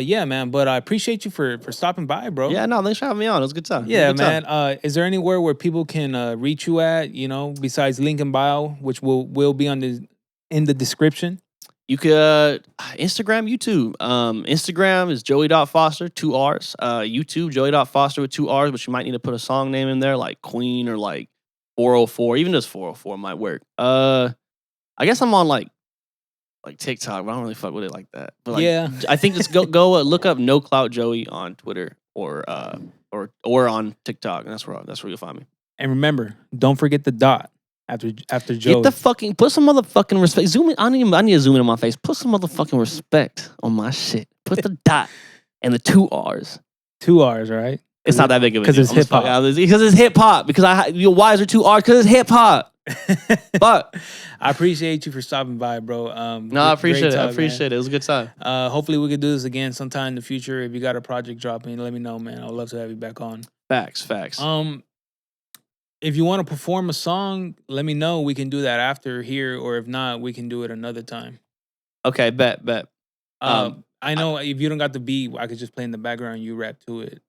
Yeah, man. But I appreciate you for stopping by, bro.
Yeah, no, thanks for having me on. It was a good time.
Yeah, man. Is there anywhere where people can reach you at, you know, besides link in bio, which will be in the description?
You could Instagram, YouTube. Instagram is Joey.Fosterr, 2 R's. YouTube, Joey.Fosterr with 2 R's, but you might need to put a song name in there, like Queen or like 404. Even just 404 might work. I guess I'm on like TikTok, but I don't really fuck with it like that. But like, I think just go look up No Clout Joey on Twitter or on TikTok, and that's where you'll find me.
And remember, don't forget the dot. After Joey.
Put some motherfucking respect. Zoom in. I need to zoom in on my face. Put some motherfucking respect on my shit. Put the dot and the 2 R's.
2 R's, right?
It's not that big of a deal.
Because it's hip hop.
Because it's hip hop. Because why is there 2 R's? Because it's hip hop. But
I appreciate you for stopping by, bro.
I appreciate it. I appreciate it. It was a good time.
Hopefully we could do this again sometime in the future. If you got a project dropping, let me know, man. I'd love to have you back on.
Facts.
If you want to perform a song, let me know. We can do that after here, or if not, we can do it another time.
Okay, bet.
I know if you don't got the beat, I could just play in the background and you rap to it.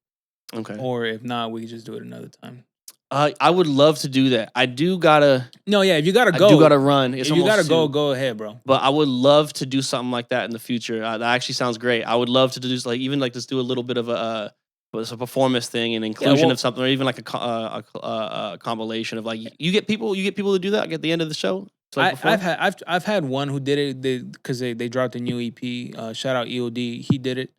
Okay.
Or if not, we can just do it another time.
I would love to do that. I do gotta.
No, yeah. If you gotta go,
I do gotta run.
If you gotta go ahead, bro.
But I would love to do something like that in the future. That actually sounds great. I would love to do like even like just do a little bit of a performance thing, an inclusion of something, or even like a compilation of like you get people to do that at the end of the show.
I've had one who did it because they dropped a new EP. Shout out EOD, he did it.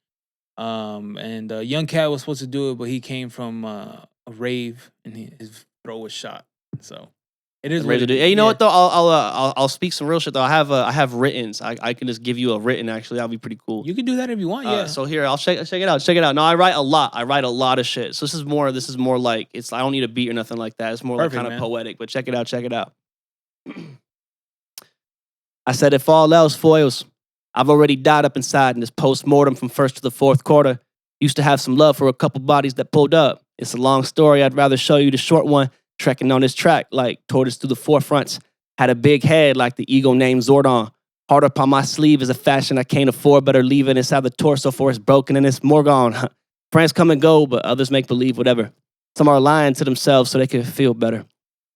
And Young Cat was supposed to do it, but he came from a rave and his throat was shot. So it is.
Hey, you know what though? I'll speak some real shit though. I have writtens. I can just give you a written. Actually, that'll be pretty cool.
You can do that if you want. Yeah.
So here, I'll check it out. Check it out. No, I write a lot. I write a lot of shit. So this is more like it's. I don't need a beat or nothing like that. It's more
Perfect,
like kind
man.
of poetic. But check it out. Check it out. I said, if all else foils, I've already died up inside in this post-mortem from first to the fourth quarter. Used to have some love for a couple bodies that pulled up. It's a long story. I'd rather show you the short one. Trekking on this track like tortoise through the forefronts. Had a big head like the eagle named Zordon. Heart up on my sleeve is a fashion I can't afford. Better leave it inside the torso for it's broken and it's more gone. Friends come and go, but others make believe whatever. Some are lying to themselves so they can feel better.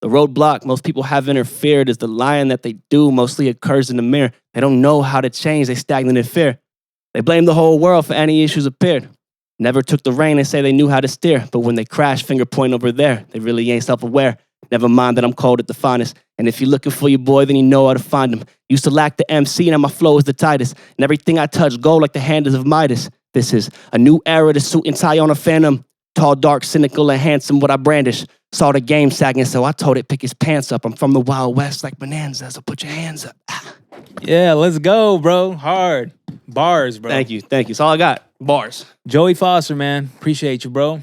The roadblock most people have interfered is the lying that they do mostly occurs in the mirror. They don't know how to change. They stagnant in fear. They blame the whole world for any issues appeared. Never took the rein and say they knew how to steer. But when they crash, finger point over there. They really ain't self-aware. Never mind that I'm cold at the finest. And if you're looking for your boy, then you know how to find him. Used to lack the MC, now my flow is the tightest. And everything I touch gold like the hand is of Midas. This is a new era, the suit and tie on a phantom. Tall, dark, cynical, and handsome, what I brandish. Saw the game sagging, so I told it pick his pants up. I'm from the Wild West like Bonanza, so put your hands up.
Yeah, let's go, bro. Hard. Bars, bro.
Thank you. That's all I got. Bars.
Joey.Fosterr, man. Appreciate you, bro.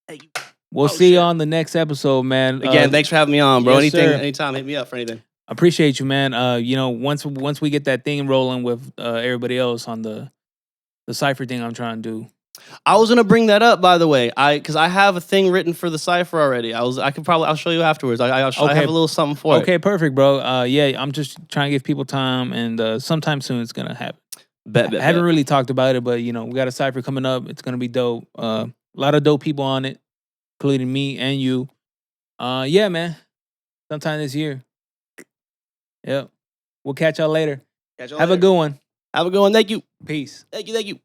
Thank you.
We'll see you on the next episode, man.
Again, thanks for having me on, bro.
Yes,
Anytime, hit me up for anything.
Appreciate you, man. Once we get that thing rolling with everybody else on the cipher thing I'm trying to do.
I was gonna bring that up, by the way. Because I have a thing written for the cipher already. I'll show you afterwards. I have a little something for it.
Okay, perfect, bro. Yeah, I'm just trying to give people time, and sometime soon it's gonna happen.
Bet.
I haven't really talked about it, but we got a cipher coming up. It's gonna be dope. A lot of dope people on it, including me and you. Yeah, man. Sometime this year. Yep. We'll catch y'all later. Have a good one.
Have a good one. Thank you.
Peace.
Thank you.